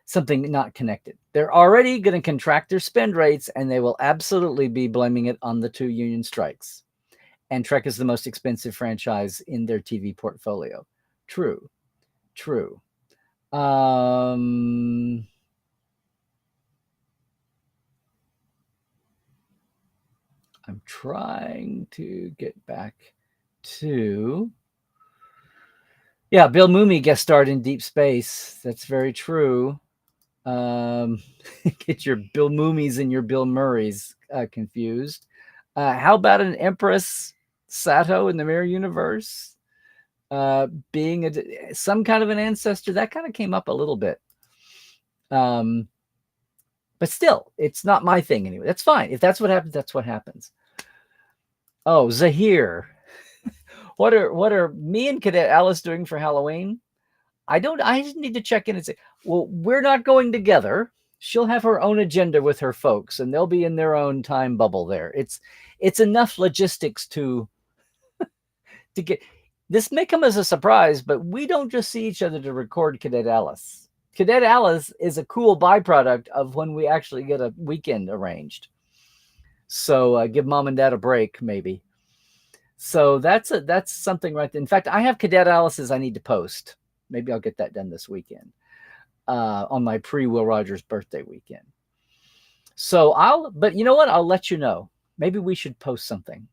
Speaker 1: something not connected. They're already going to contract their spend rates, and they will absolutely be blaming it on the 2 union strikes. And Trek is the most expensive franchise in their TV portfolio. True. I'm trying to get back to, yeah, Bill Mumy guest starred in Deep Space. That's very true. Get your Bill Mumys and your Bill Murrays confused. How about an Empress Sato in the Mirror Universe? Being some kind of an ancestor, that kind of came up a little bit. But still, it's not my thing anyway. That's fine. If that's what happens, that's what happens. Oh, Zahir. What are me and Cadet Alice doing for Halloween? I just need to check in and say, well, we're not going together. She'll have her own agenda with her folks, and they'll be in their own time bubble there. It's enough logistics to get. This may come as a surprise, but we don't just see each other to record Cadet Alice. Cadet Alice is a cool byproduct of when we actually get a weekend arranged. So give mom and dad a break, maybe. So that's something right there. In fact, I have Cadet Alice's I need to post. Maybe I'll get that done this weekend on my pre-Will Rogers birthday weekend. So but you know what? I'll let you know. Maybe we should post something.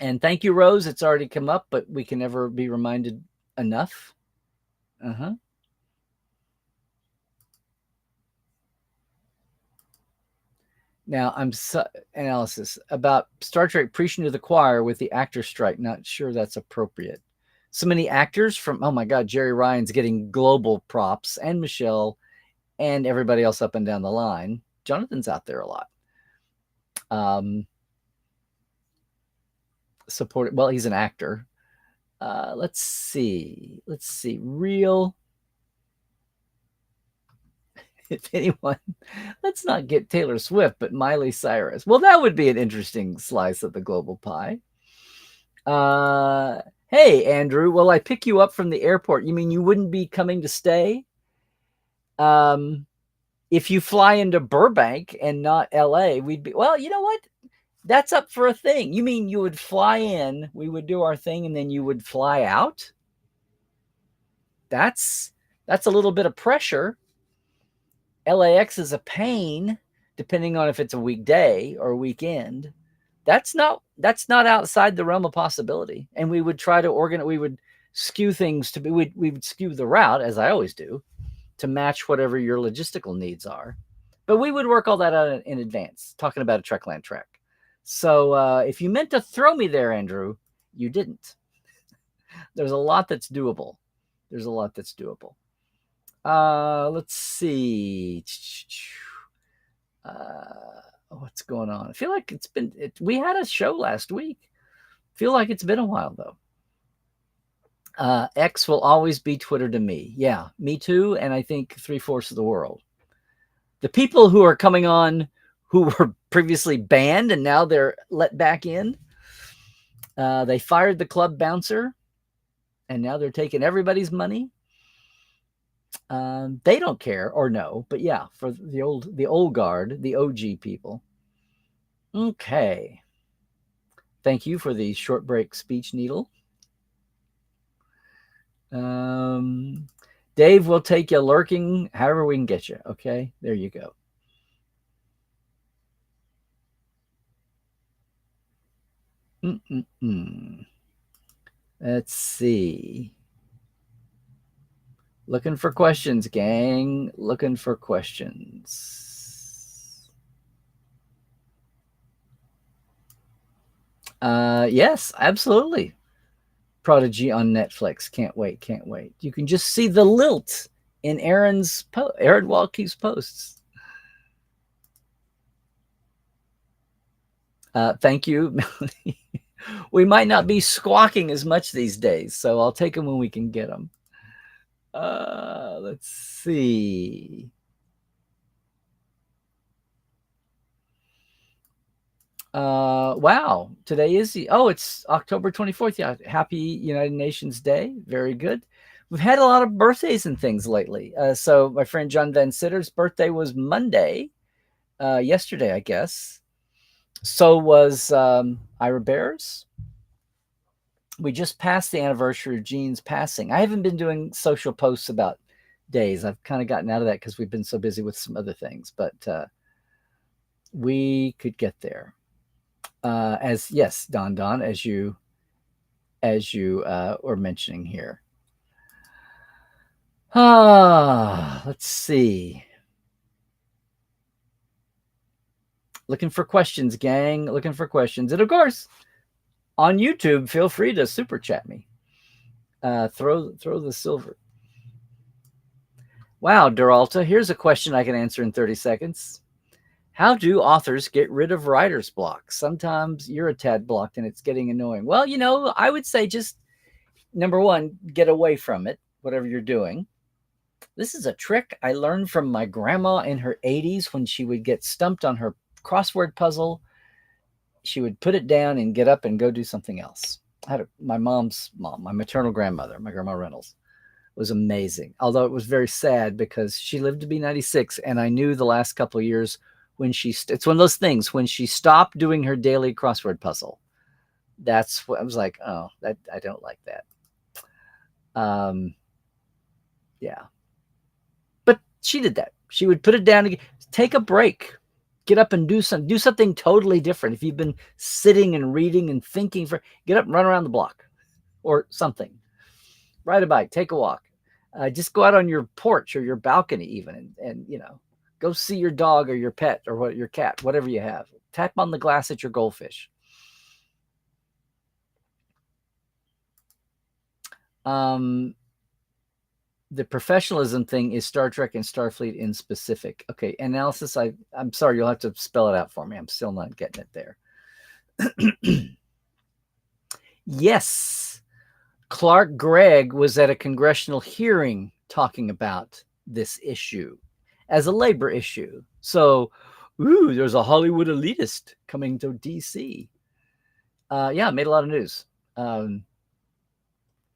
Speaker 1: And thank you, Rose. It's already come up, but we can never be reminded enough. Now, analysis about Star Trek preaching to the choir with the actor strike. Not sure that's appropriate. So many actors from, oh my God, Jerry Ryan's getting global props, and Michelle and everybody else up and down the line. Jonathan's out there a lot. Supported. Well, he's an actor. Let's see. Real. If anyone, let's not get Taylor Swift, but Miley Cyrus. Well, that would be an interesting slice of the global pie. Hey, Andrew, will I pick you up from the airport? You mean you wouldn't be coming to stay? If you fly into Burbank and not LA, we'd be, well, you know what? That's up for a thing. You mean you would fly in, we would do our thing, and then you would fly out? That's a little bit of pressure. LAX is a pain, depending on if it's a weekday or a weekend. That's not outside the realm of possibility. And we would try to organize. We would skew things to be. We would skew the route, as I always do, to match whatever your logistical needs are. But we would work all that out in advance. Talking about a Trekland trek. So if you meant to throw me there, Andrew, you didn't. There's a lot that's doable. Let's see. What's going on? I feel like we had a show last week. Feel like it's been a while though. X will always be Twitter to me. Yeah, me too. And I think 3/4 of the world. The people who are coming on who were previously banned and now they're let back in. They fired the club bouncer and now they're taking everybody's money. They don't care or no, but yeah, for the old guard, the OG people. Okay. Thank you for the short break speech needle. Dave will take you lurking however we can get you. Okay, there you go. Let's see. Looking for questions, gang. Looking for questions. Yes, absolutely. Prodigy on Netflix. Can't wait. You can just see the lilt in Aaron Walke's posts. Thank you, Melanie. We might not be squawking as much these days, so I'll take them when we can get them. Let's see. Wow. Today is it's October 24th. Yeah. Happy United Nations Day. Very good. We've had a lot of birthdays and things lately. So my friend John Van Sitter's birthday was Monday, yesterday, I guess. So was Ira Bear's. We just passed the anniversary of Gene's passing. I haven't been doing social posts about days. I've kind of gotten out of that because we've been so busy with some other things, but we could get there. Yes, Don, as you were mentioning here. Let's see. Looking for questions, gang. Looking for questions. And of course, on YouTube, feel free to super chat me. Throw the silver. Wow, Duralta, here's a question I can answer in 30 seconds. How do authors get rid of writer's block? Sometimes you're a tad blocked and it's getting annoying. Well, I would say just number one, get away from it, whatever you're doing. This is a trick I learned from my grandma in her 80s when she would get stumped on her crossword puzzle. She would put it down and get up and go do something else. My mom's mom, my maternal grandmother, my grandma Reynolds, was amazing. Although it was very sad because she lived to be 96, and I knew the last couple of years when it's one of those things, when she stopped doing her daily crossword puzzle, that's what I was like, oh, I don't like that. Yeah. But she did that. She would put it down again, take a break, get up and do something totally different. If you've been sitting and reading and thinking get up and run around the block or something. Ride a bike, take a walk. Just go out on your porch or your balcony even and go see your dog or your pet or your cat, whatever you have. Tap on the glass at your goldfish. The professionalism thing is Star Trek and Starfleet in specific. Okay, analysis. I'm sorry, you'll have to spell it out for me. I'm still not getting it there. Yes, Clark Gregg was at a congressional hearing talking about this issue as a labor issue. So, there's a Hollywood elitist coming to DC. Yeah, made a lot of news.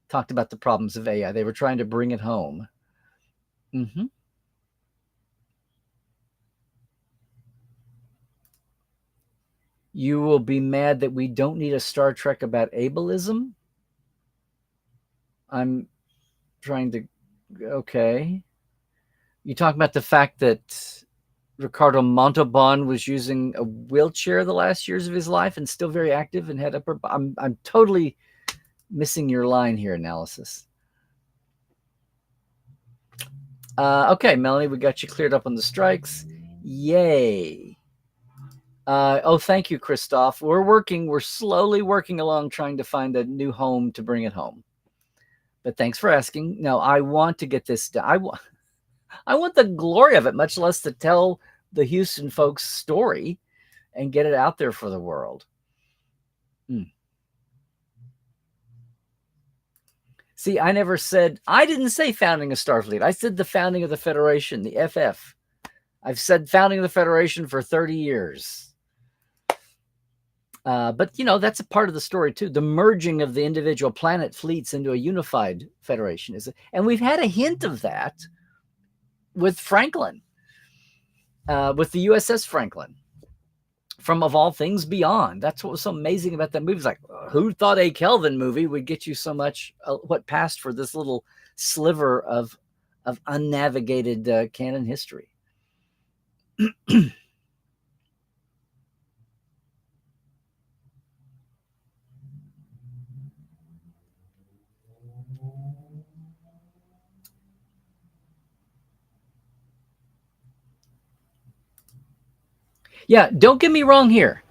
Speaker 1: Talked about the problems of AI. They were trying to bring it home. Mm-hmm. You will be mad that we don't need a Star Trek about ableism? I'm trying to... Okay. You talk about the fact that Ricardo Montalban was using a wheelchair the last years of his life and still very active and had upper... I'm totally missing your line here, analysis. Okay, Melanie, we got you cleared up on the strikes. Yay. Thank you, Christoph. We're slowly working along trying to find a new home to bring it home. But thanks for asking. No, I want to get this done. I want the glory of it, much less to tell the Houston folks' story and get it out there for the world. See, I didn't say founding of Starfleet. I said the founding of the Federation, the FF. I've said founding of the Federation for 30 years. But, that's a part of the story, too. The merging of the individual planet fleets into a unified federation. And we've had a hint of that with Franklin, with the USS Franklin. From Of All Things Beyond. That's what was so amazing about that movie. It's like, who thought a Kelvin movie would get you so much what passed for this little sliver of unnavigated canon history? Yeah, don't get me wrong here.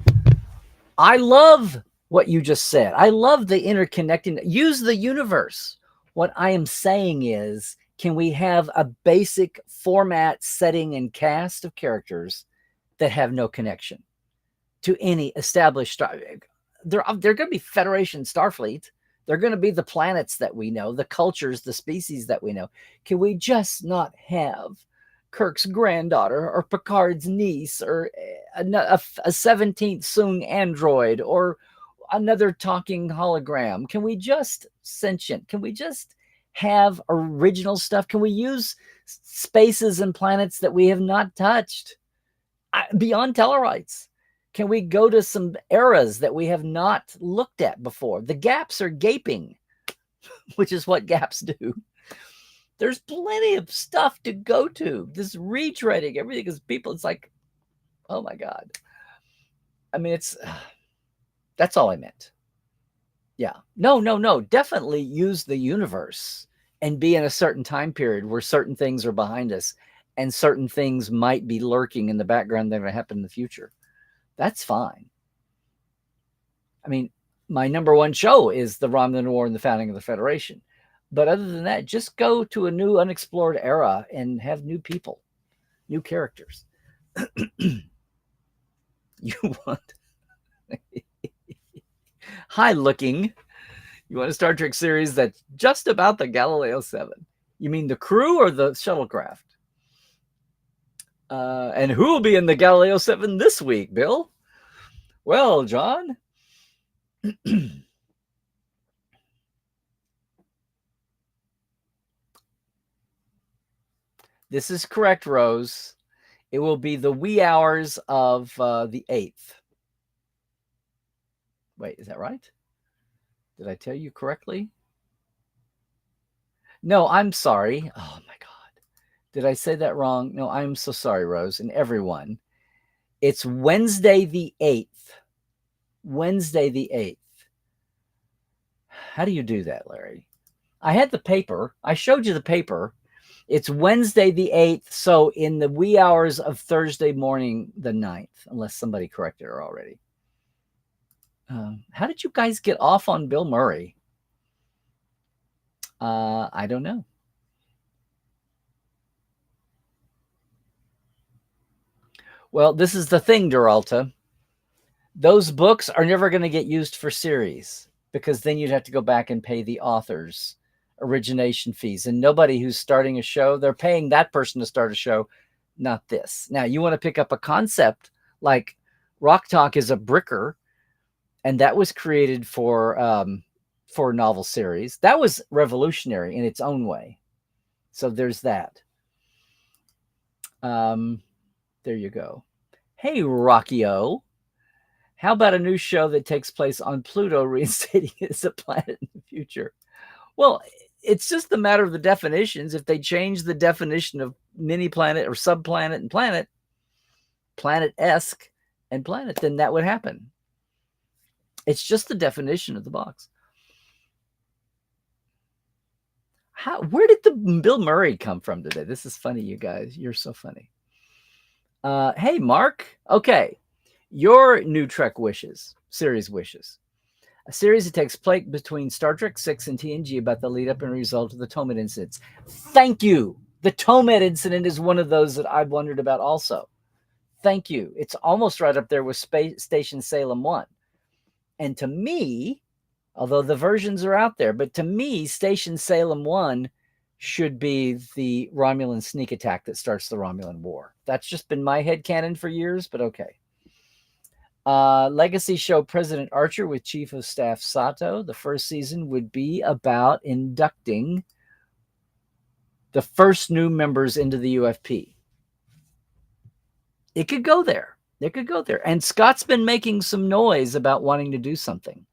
Speaker 1: I love what you just said. I love the interconnecting. Use the universe. What I am saying is, can we have a basic format, setting, and cast of characters that have no connection to any established star? They're going to be Federation Starfleet. They're going to be the planets that we know, the cultures, the species that we know. Can we just not have Kirk's granddaughter or Picard's niece or a 17th Soong android or another talking hologram? Can we just sentient? Can we just have original stuff? Can we use spaces and planets that we have not touched beyond Tellarites? Can we go to some eras that we have not looked at before? The gaps are gaping, which is what gaps do. There's plenty of stuff to go to. This retreading, everything is people. It's like, oh my God. I mean, that's all I meant. Yeah. No. Definitely use the universe and be in a certain time period where certain things are behind us and certain things might be lurking in the background that are going to happen in the future. That's fine. I mean, my number one show is the Romulan War and the founding of the Federation. But other than that, just go to a new unexplored era and have new people, new characters. You want high looking. You want a Star Trek series that's just about the Galileo 7. You mean the crew or the shuttlecraft? And who will be in the Galileo 7 this week, Bill? Well, John. This is correct, Rose. It will be the wee hours of the 8th. Wait, is that right? Did I tell you correctly? No, I'm sorry. Oh my God. Did I say that wrong? No, I'm so sorry, Rose, and everyone. It's Wednesday the 8th. Wednesday the 8th. How do you do that, Larry? I had the paper. I showed you the paper. It's Wednesday the 8th, so in the wee hours of Thursday morning the 9th, unless somebody corrected her already. How did you guys get off on Bill Murray? I don't know. Well, this is the thing, Duralta. Those books are never going to get used for series because then you'd have to go back and pay the authors origination fees. And nobody who's starting a show, they're paying that person to start a show, not this. Now, you want to pick up a concept like Rock Talk is a bricker, and that was created for a novel series. That was revolutionary in its own way. So there's that. There you go. Hey, Rocky-O. How about a new show that takes place on Pluto, reinstating it as a planet in the future? Well, it's just a matter of the definitions. If they change the definition of mini planet or subplanet and planet, planet-esque and planet, then that would happen. It's just the definition of the box. Where did the Bill Murray come from today? This is funny, you guys. You're so funny. Hey, Mark. Okay. Your new Trek series wishes. A series that takes place between Star Trek 6 and TNG about the lead up and result of the Tomed incidents. Thank you. The Tomed incident is one of those that I've wondered about also. Thank you. It's almost right up there with Station Salem 1. And to me, although the versions are out there, but to me, Station Salem 1 should be the Romulan sneak attack that starts the Romulan War. That's just been my headcanon for years, but okay. Legacy show President Archer with Chief of Staff Sato. The first season would be about inducting the first new members into the UFP. It could go there. It could go there. And Scott's been making some noise about wanting to do something.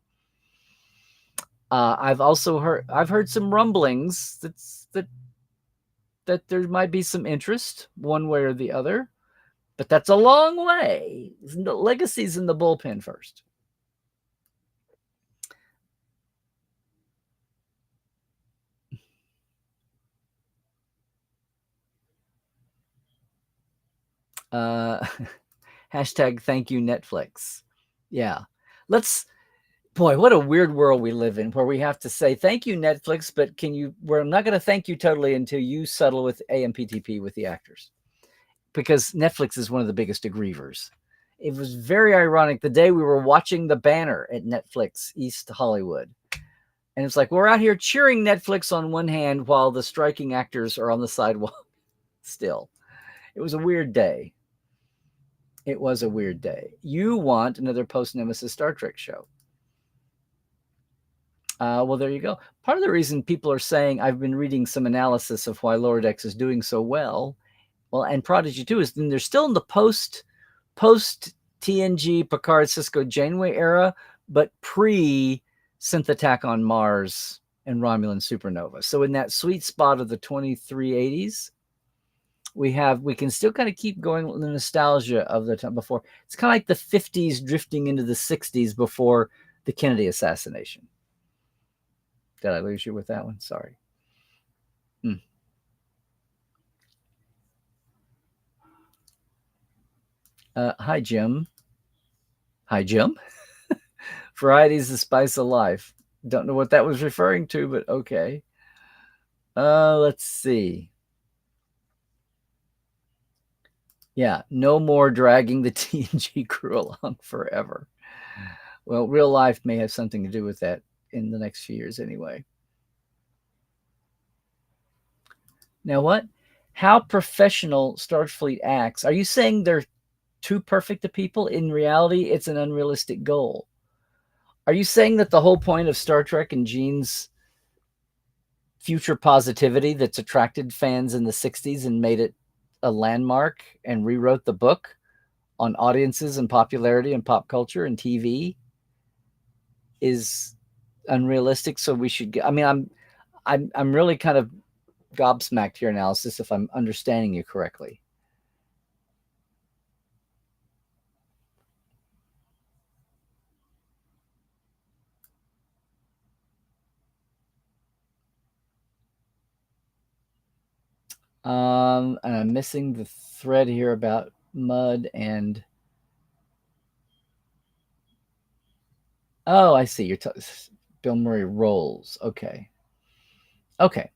Speaker 1: I've heard some rumblings that there might be some interest one way or the other. But that's a long way. Legacy's in the bullpen first. Hashtag thank you, Netflix. Yeah. Boy, what a weird world we live in where we have to say thank you, Netflix, but we're not going to thank you totally until you settle with AMPTP with the actors. Because Netflix is one of the biggest aggrievers. It was very ironic the day we were watching The Banner at Netflix East Hollywood. And it's like, we're out here cheering Netflix on one hand while the striking actors are on the sidewalk still. It was a weird day. It was a weird day. You want another post-Nemesis Star Trek show. Well, there you go. Part of the reason people are saying, I've been reading some analysis of why Lower Decks is doing so well, and Prodigy 2 is then they're still in the post TNG, Picard, Cisco, Janeway era, but pre Synth Attack on Mars and Romulan Supernova. So in that sweet spot of the 2380s, we can still kind of keep going with the nostalgia of the time before. It's kind of like the 50s drifting into the 60s before the Kennedy assassination. Did I lose you with that one? Sorry. Hi, Jim. Hi, Jim. Variety's the spice of life. Don't know what that was referring to, but okay. Let's see. Yeah, no more dragging the TNG crew along forever. Well, real life may have something to do with that in the next few years anyway. Now, what? How professional Starfleet acts. Are you saying they're too perfect to people? In reality, it's an unrealistic goal. Are you saying that the whole point of Star Trek and Gene's future positivity that's attracted fans in the 60s and made it a landmark and rewrote the book on audiences and popularity and pop culture and TV is unrealistic? So we should get, I mean, I'm really kind of gobsmacked here, analysis, if I'm understanding you correctly. And I'm missing the thread here about mud and. Oh, I see. Bill Murray rolls. Okay. Okay.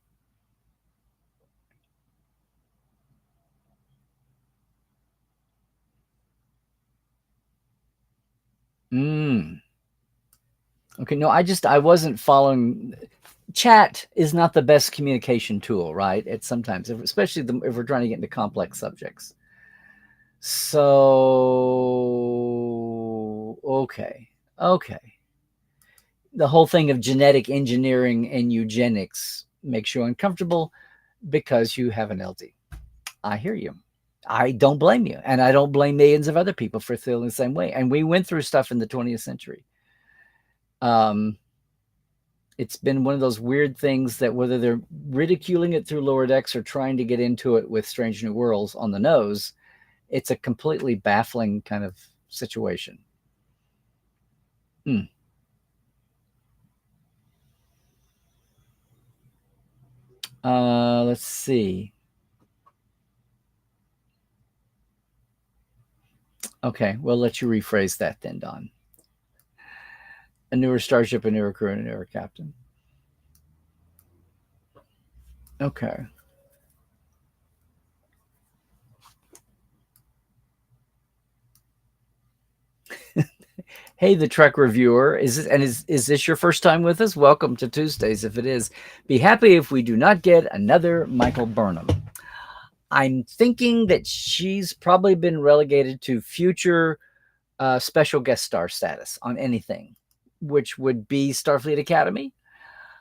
Speaker 1: Mm. Okay. No, I wasn't following. Chat is not the best communication tool, right? It's sometimes, especially if we're trying to get into complex subjects. So, okay. Okay. The whole thing of genetic engineering and eugenics makes you uncomfortable because you have an LD. I hear you. I don't blame you. And I don't blame millions of other people for feeling the same way. And we went through stuff in the 20th century. It's been one of those weird things that whether they're ridiculing it through Lower Decks or trying to get into it with Strange New Worlds on the nose, it's a completely baffling kind of situation. Hmm. Let's see. Okay, we'll let you rephrase that then, Don. A newer starship, a newer crew, and a newer captain. Okay. Hey, the Trek reviewer, is this your first time with us? Welcome to Tuesdays. If it is, be happy if we do not get another Michael Burnham. I'm thinking that she's probably been relegated to future special guest star status on anything, which would be Starfleet Academy.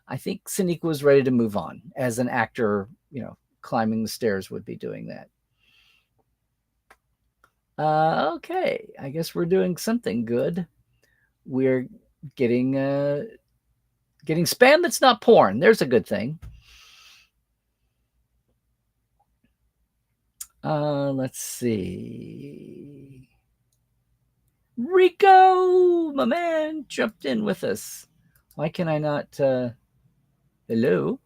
Speaker 1: I think Sinequa was ready to move on as an actor. Climbing the stairs would be doing that. Okay, I guess we're doing something good. We're getting spam that's not porn. There's a good thing. Let's see. Rico, my man, jumped in with us. Why can I not? Hello?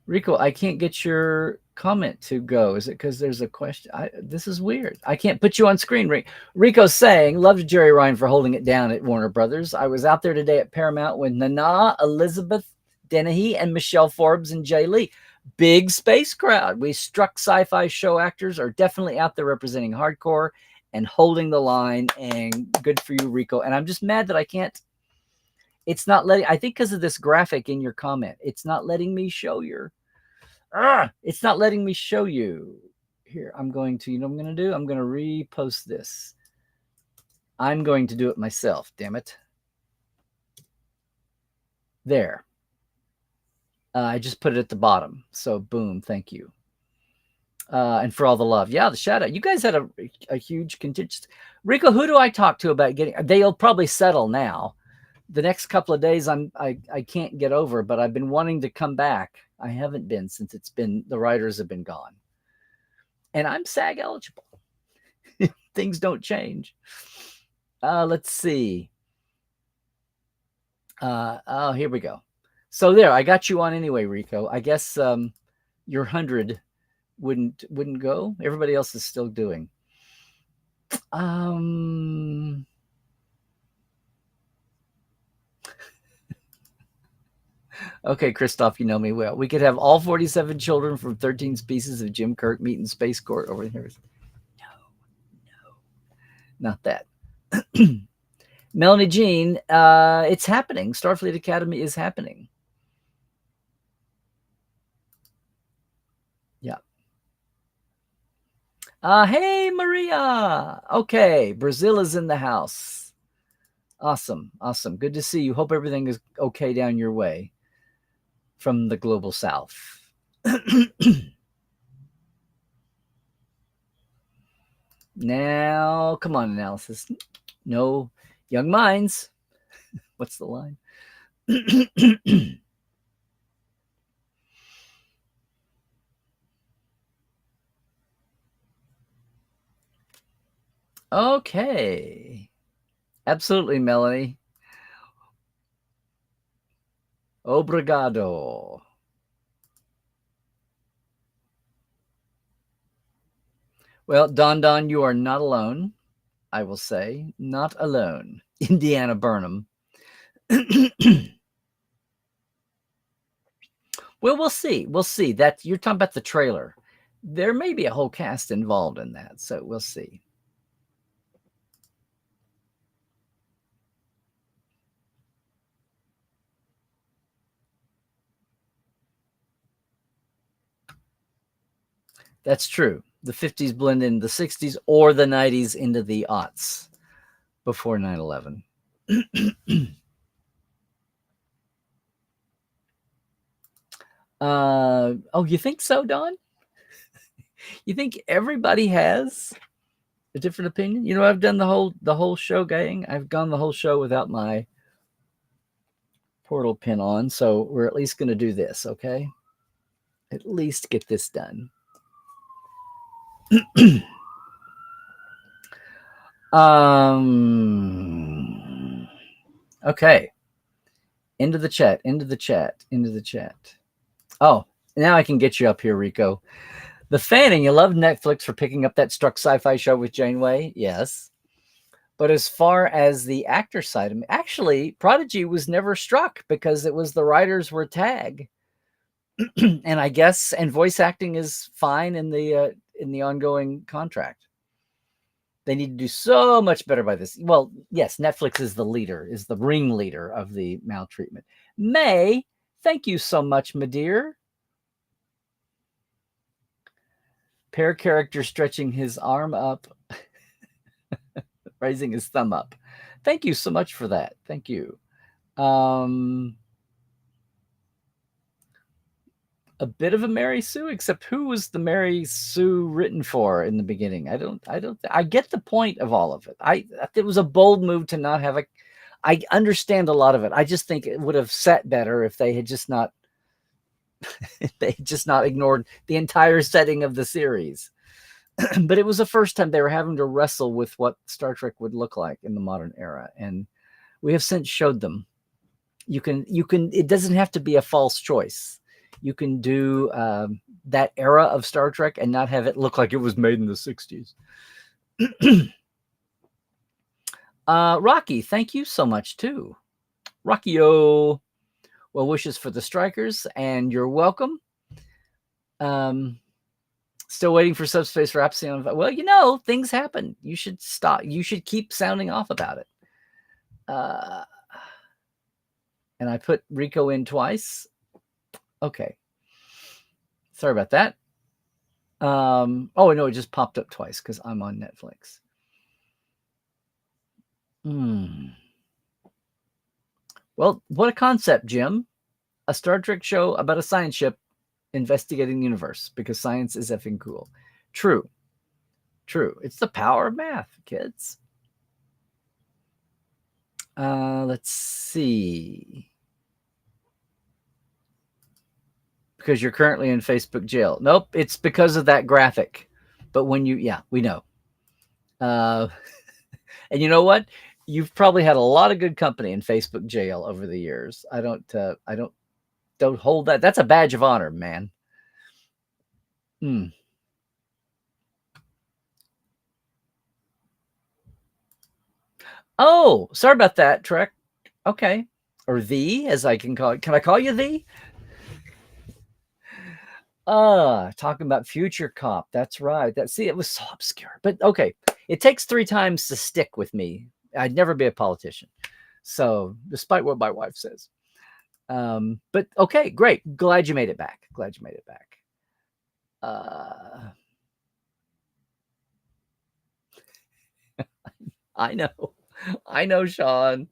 Speaker 1: Rico, I can't get your comment to go. Is it because there's a question? This is weird. I can't put you on screen. Rico's saying, loved Jerry Ryan for holding it down at Warner Brothers. I was out there today at Paramount with Nana, Elizabeth Dennehy, and Michelle Forbes and Jay Lee. Big space crowd. We struck sci-fi show actors are definitely out there representing hardcore and holding the line. And good for you, Rico. And I'm just mad that I can't. It's not letting. I think because of this graphic in your comment, it's not letting me show your. It's not letting me show you. Here, I'm going to. You know what I'm going to do? I'm going to repost this. I'm going to do it myself. Damn it. There. I just put it at the bottom. So boom. Thank you. And for all the love. Yeah, the shout out. You guys had a huge contingent. Rico, who do I talk to about getting? They'll probably settle now. The next couple of days I can't get over, but I've been wanting to come back. I haven't been since the writers have been gone. And I'm SAG eligible. Things don't change. Let's see. Oh, here we go. So there, I got you on anyway, Rico. I guess your 100 wouldn't go. Everybody else is still doing. Okay, Christoph, you know me well. We could have all 47 children from 13 species of Jim Kirk meet in space court over here. No, not that. Melanie Jean, it's happening. Starfleet Academy is happening. Yeah. Hey, Maria. Okay, Brazil is in the house. Awesome. Awesome. Good to see you. Hope everything is okay down your way from the global south. Now, come on, analysis. No, young minds. What's the line? Okay. Absolutely, Melanie. Obrigado. Well, Don, you are not alone. I will say, not alone. Indiana Burnham. Well, we'll see. We'll see. That you're talking about the trailer. There may be a whole cast involved in that, so we'll see. That's true. The 50s blend in the 60s or the 90s into the aughts before 9/11. Oh, you think so, Don? You think everybody has a different opinion? You know, I've done the whole show, gang. I've gone the whole show without my portal pin on, so we're at least going to do this, okay? At least get this done. Okay. Into the chat. Oh, now I can get you up here, Rico. The Fanning, you love Netflix for picking up that Struck Sci-Fi show with Janeway? Yes. But as far as the actor side, actually, Prodigy was never struck because it was the writers were tag. And I guess, and voice acting is fine in the ongoing contract. They need to do so much better by this. Well, yes, Netflix is the leader, is the ringleader of the maltreatment. May, thank you so much, my dear. Pair character stretching his arm up, raising his thumb up. Thank you so much for that. Thank you. A bit of a Mary Sue, except who was the Mary Sue written for in the beginning? I get the point of all of it. It was a bold move to not have I understand a lot of it. I just think it would have set better if they had just not ignored the entire setting of the series. But it was the first time they were having to wrestle with what Star Trek would look like in the modern era, and we have since showed them you can it doesn't have to be a false choice. You can do that era of Star Trek and not have it look like it was made in the 60s. Rocky, thank you so much too. Rocky-o. Well wishes for the strikers, and you're welcome. Still waiting for Subspace Rhapsody on. Well, you know, things happen. You should stop. You should keep sounding off about it. And I put Rico in twice. Okay. Sorry about that. Oh, no, it just popped up twice because I'm on Netflix. Well, what a concept, Jim. A Star Trek show about a science ship investigating the universe because science is effing cool. True. It's the power of math, kids. Let's see. Because you're currently in Facebook jail. Nope, it's because of that graphic. But when we know. And you know what? You've probably had a lot of good company in Facebook jail over the years. I don't hold that. That's a badge of honor, man. Oh, sorry about that, Trek. Okay. or thee, as I can call it. Can I call you thee? Talking about Future Cop. That's right. See, it was so obscure. But okay, it takes 3 times to stick with me. I'd never be a politician. So, despite what my wife says. But okay, great. Glad you made it back. Glad you made it back. I know, Sean.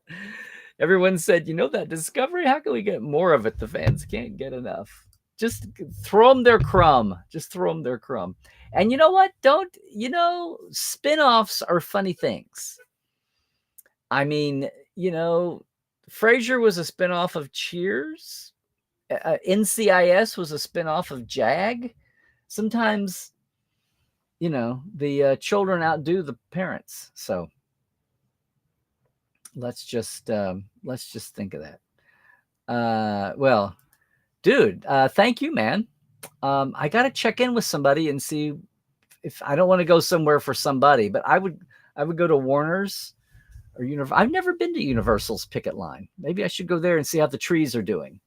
Speaker 1: Everyone said, that Discovery, how can we get more of it? The fans can't get enough. Just throw them their crumb. Just throw them their crumb. And you know what? Spin-offs are funny things. I mean, Frasier was a spin-off of Cheers. NCIS was a spin-off of Jag. Sometimes, the children outdo the parents. So let's just think of that. Well, dude, thank you, man. I got to check in with somebody and see if I don't want to go somewhere for somebody, but I would go to Warner's or Universal. I've never been to Universal's picket line. Maybe I should go there and see how the trees are doing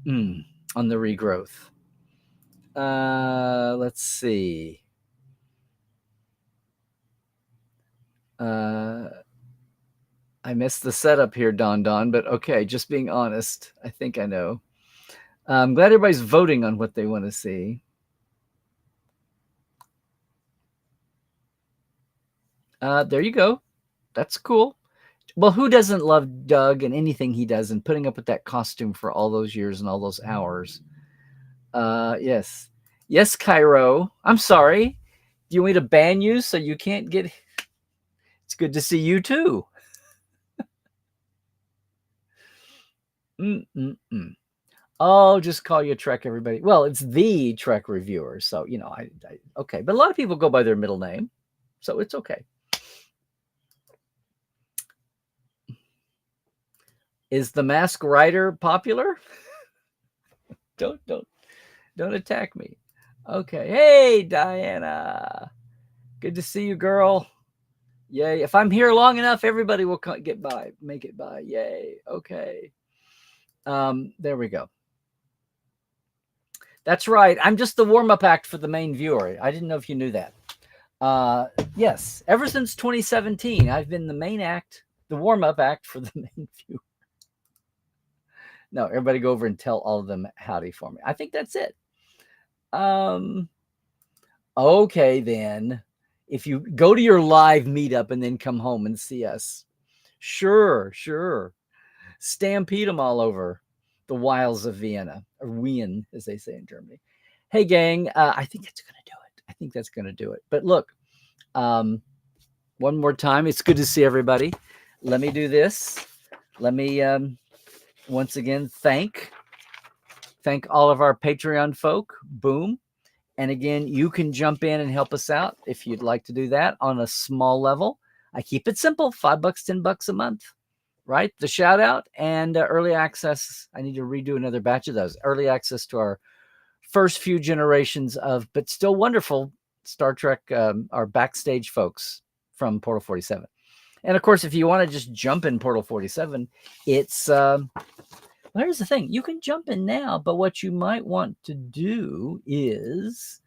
Speaker 1: on the regrowth. Let's see. I missed the setup here, Don, but okay, just being honest, I think I know. I'm glad everybody's voting on what they want to see. There you go. That's cool. Well, who doesn't love Doug and anything he does and putting up with that costume for all those years and all those hours? Yes. Yes, Cairo. I'm sorry. Do you want me to ban you so you can't get... It's good to see you too. Oh, just call you Trek, everybody. Well, it's the Trek reviewer. So, okay. But a lot of people go by their middle name. So it's okay. Is the Masked Rider popular? Don't attack me. Okay. Hey, Diana. Good to see you, girl. Yay. If I'm here long enough, everybody will make it by. Yay. Okay. There we go. That's right. I'm just the warm-up act for the main viewer. I didn't know if you knew that. Yes. Ever since 2017, I've been the main act, the warm-up act for the main viewer. No, everybody go over and tell all of them howdy for me. I think that's it. Okay, then. If you go to your live meetup and then come home and see us. Sure. Stampede them all over the wilds of Vienna, or Wien, as they say in Germany. Hey, gang, I think that's going to do it. But look, one more time, it's good to see everybody. Let me do this. Let me once again thank all of our Patreon folk. Boom. And again, you can jump in and help us out if you'd like to do that on a small level. I keep it simple, $5, $10 a month, right? The shout out and early access. I need to redo another batch of those. Early access to our first few generations of, but still wonderful Star Trek, our backstage folks from Portal 47. And of course, if you want to just jump in Portal 47, it's, here's the thing. You can jump in now, but what you might want to do is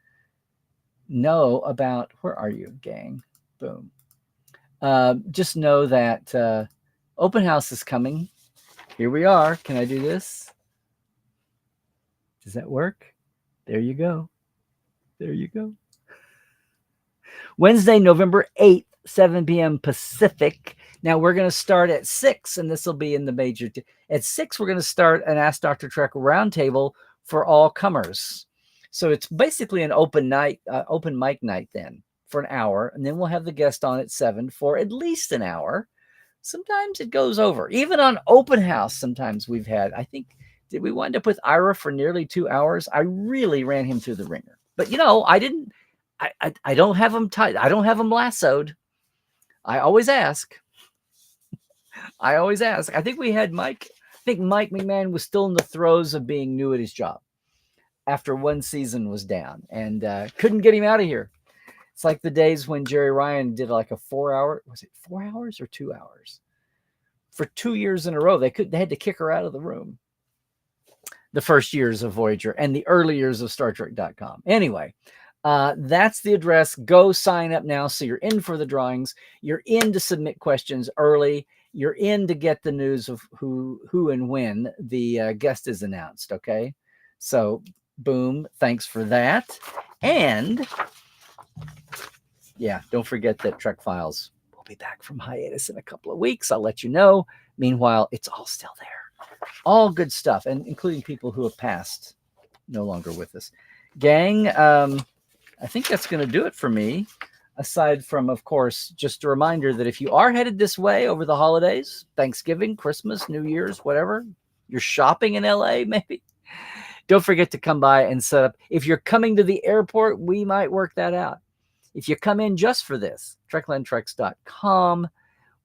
Speaker 1: know about, where are you, gang? Boom. Just know that open house is coming. Here we are. Can I do this? Does that work? There you go. Wednesday, November 8th, 7 p.m. Pacific. Now we're going to start at 6, and this will be in the major. At 6, we're going to start an Ask Dr. Trek roundtable for all comers. So it's basically an open mic night then for an hour, and then we'll have the guest on at 7 for at least an hour. Sometimes it goes over. Even on open house, sometimes we've had, I think, did we wind up with Ira for nearly 2 hours? I really ran him through the ringer. But, I don't have him tied. I don't have him lassoed. I always ask. I think we had Mike. I think Mike McMahon was still in the throes of being new at his job after one season was down, and couldn't get him out of here. It's like the days when Jerry Ryan did like a 4 hour. Was it 4 hours or 2 hours? for 2 years in a row. They had to kick her out of the room. The first years of Voyager and the early years of StarTrek.com. Anyway, that's the address. Go sign up now so you're in for the drawings. You're in to submit questions early. You're in to get the news of who and when the guest is announced, okay? So, boom, thanks for that. And, yeah, don't forget that Trek Files will be back from hiatus in a couple of weeks. I'll let you know. Meanwhile, it's all still there. All good stuff, and including people who have passed, no longer with us. Gang, I think that's going to do it for me. Aside from, of course, just a reminder that if you are headed this way over the holidays, Thanksgiving, Christmas, New Year's, whatever, you're shopping in LA, maybe, don't forget to come by and set up. If you're coming to the airport, we might work that out. If you come in just for this, treklandtreks.com,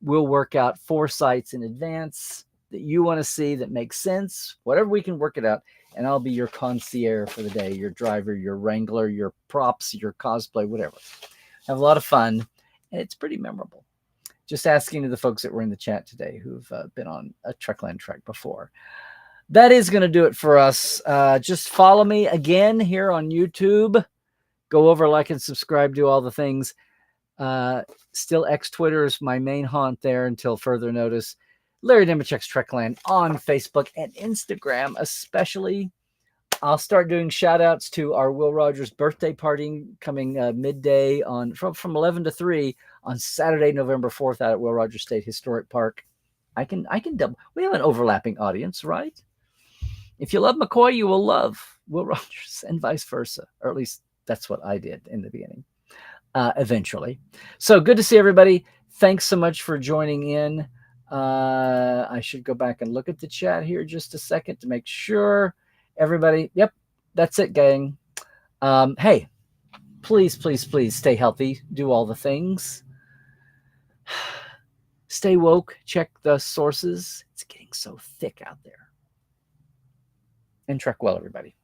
Speaker 1: we'll work out 4 sites in advance that you want to see that makes sense, whatever we can work it out. And I'll be your concierge for the day, your driver, your wrangler, your props, your cosplay, whatever. Have a lot of fun, and it's pretty memorable. Just asking to the folks that were in the chat today who've been on a Trekland Trek before. That is going to do it for us. Just follow me again here on YouTube. Go over, like, and subscribe, do all the things. Still X-Twitter is my main haunt there until further notice. Larry Nemechek's Trekland on Facebook and Instagram especially. I'll start doing shout-outs to our Will Rogers birthday party coming midday from 11 to 3 on Saturday, November 4th out at Will Rogers State Historic Park. I can double. We have an overlapping audience, right? If you love McCoy, you will love Will Rogers and vice versa. Or at least that's what I did in the beginning. Eventually. So good to see everybody. Thanks so much for joining in. I should go back and look at the chat here just a second to make sure everybody. Yep, that's it, gang. Hey, please, please, please stay healthy. Do all the things. Stay woke. Check the sources. It's getting so thick out there. And trek well, everybody.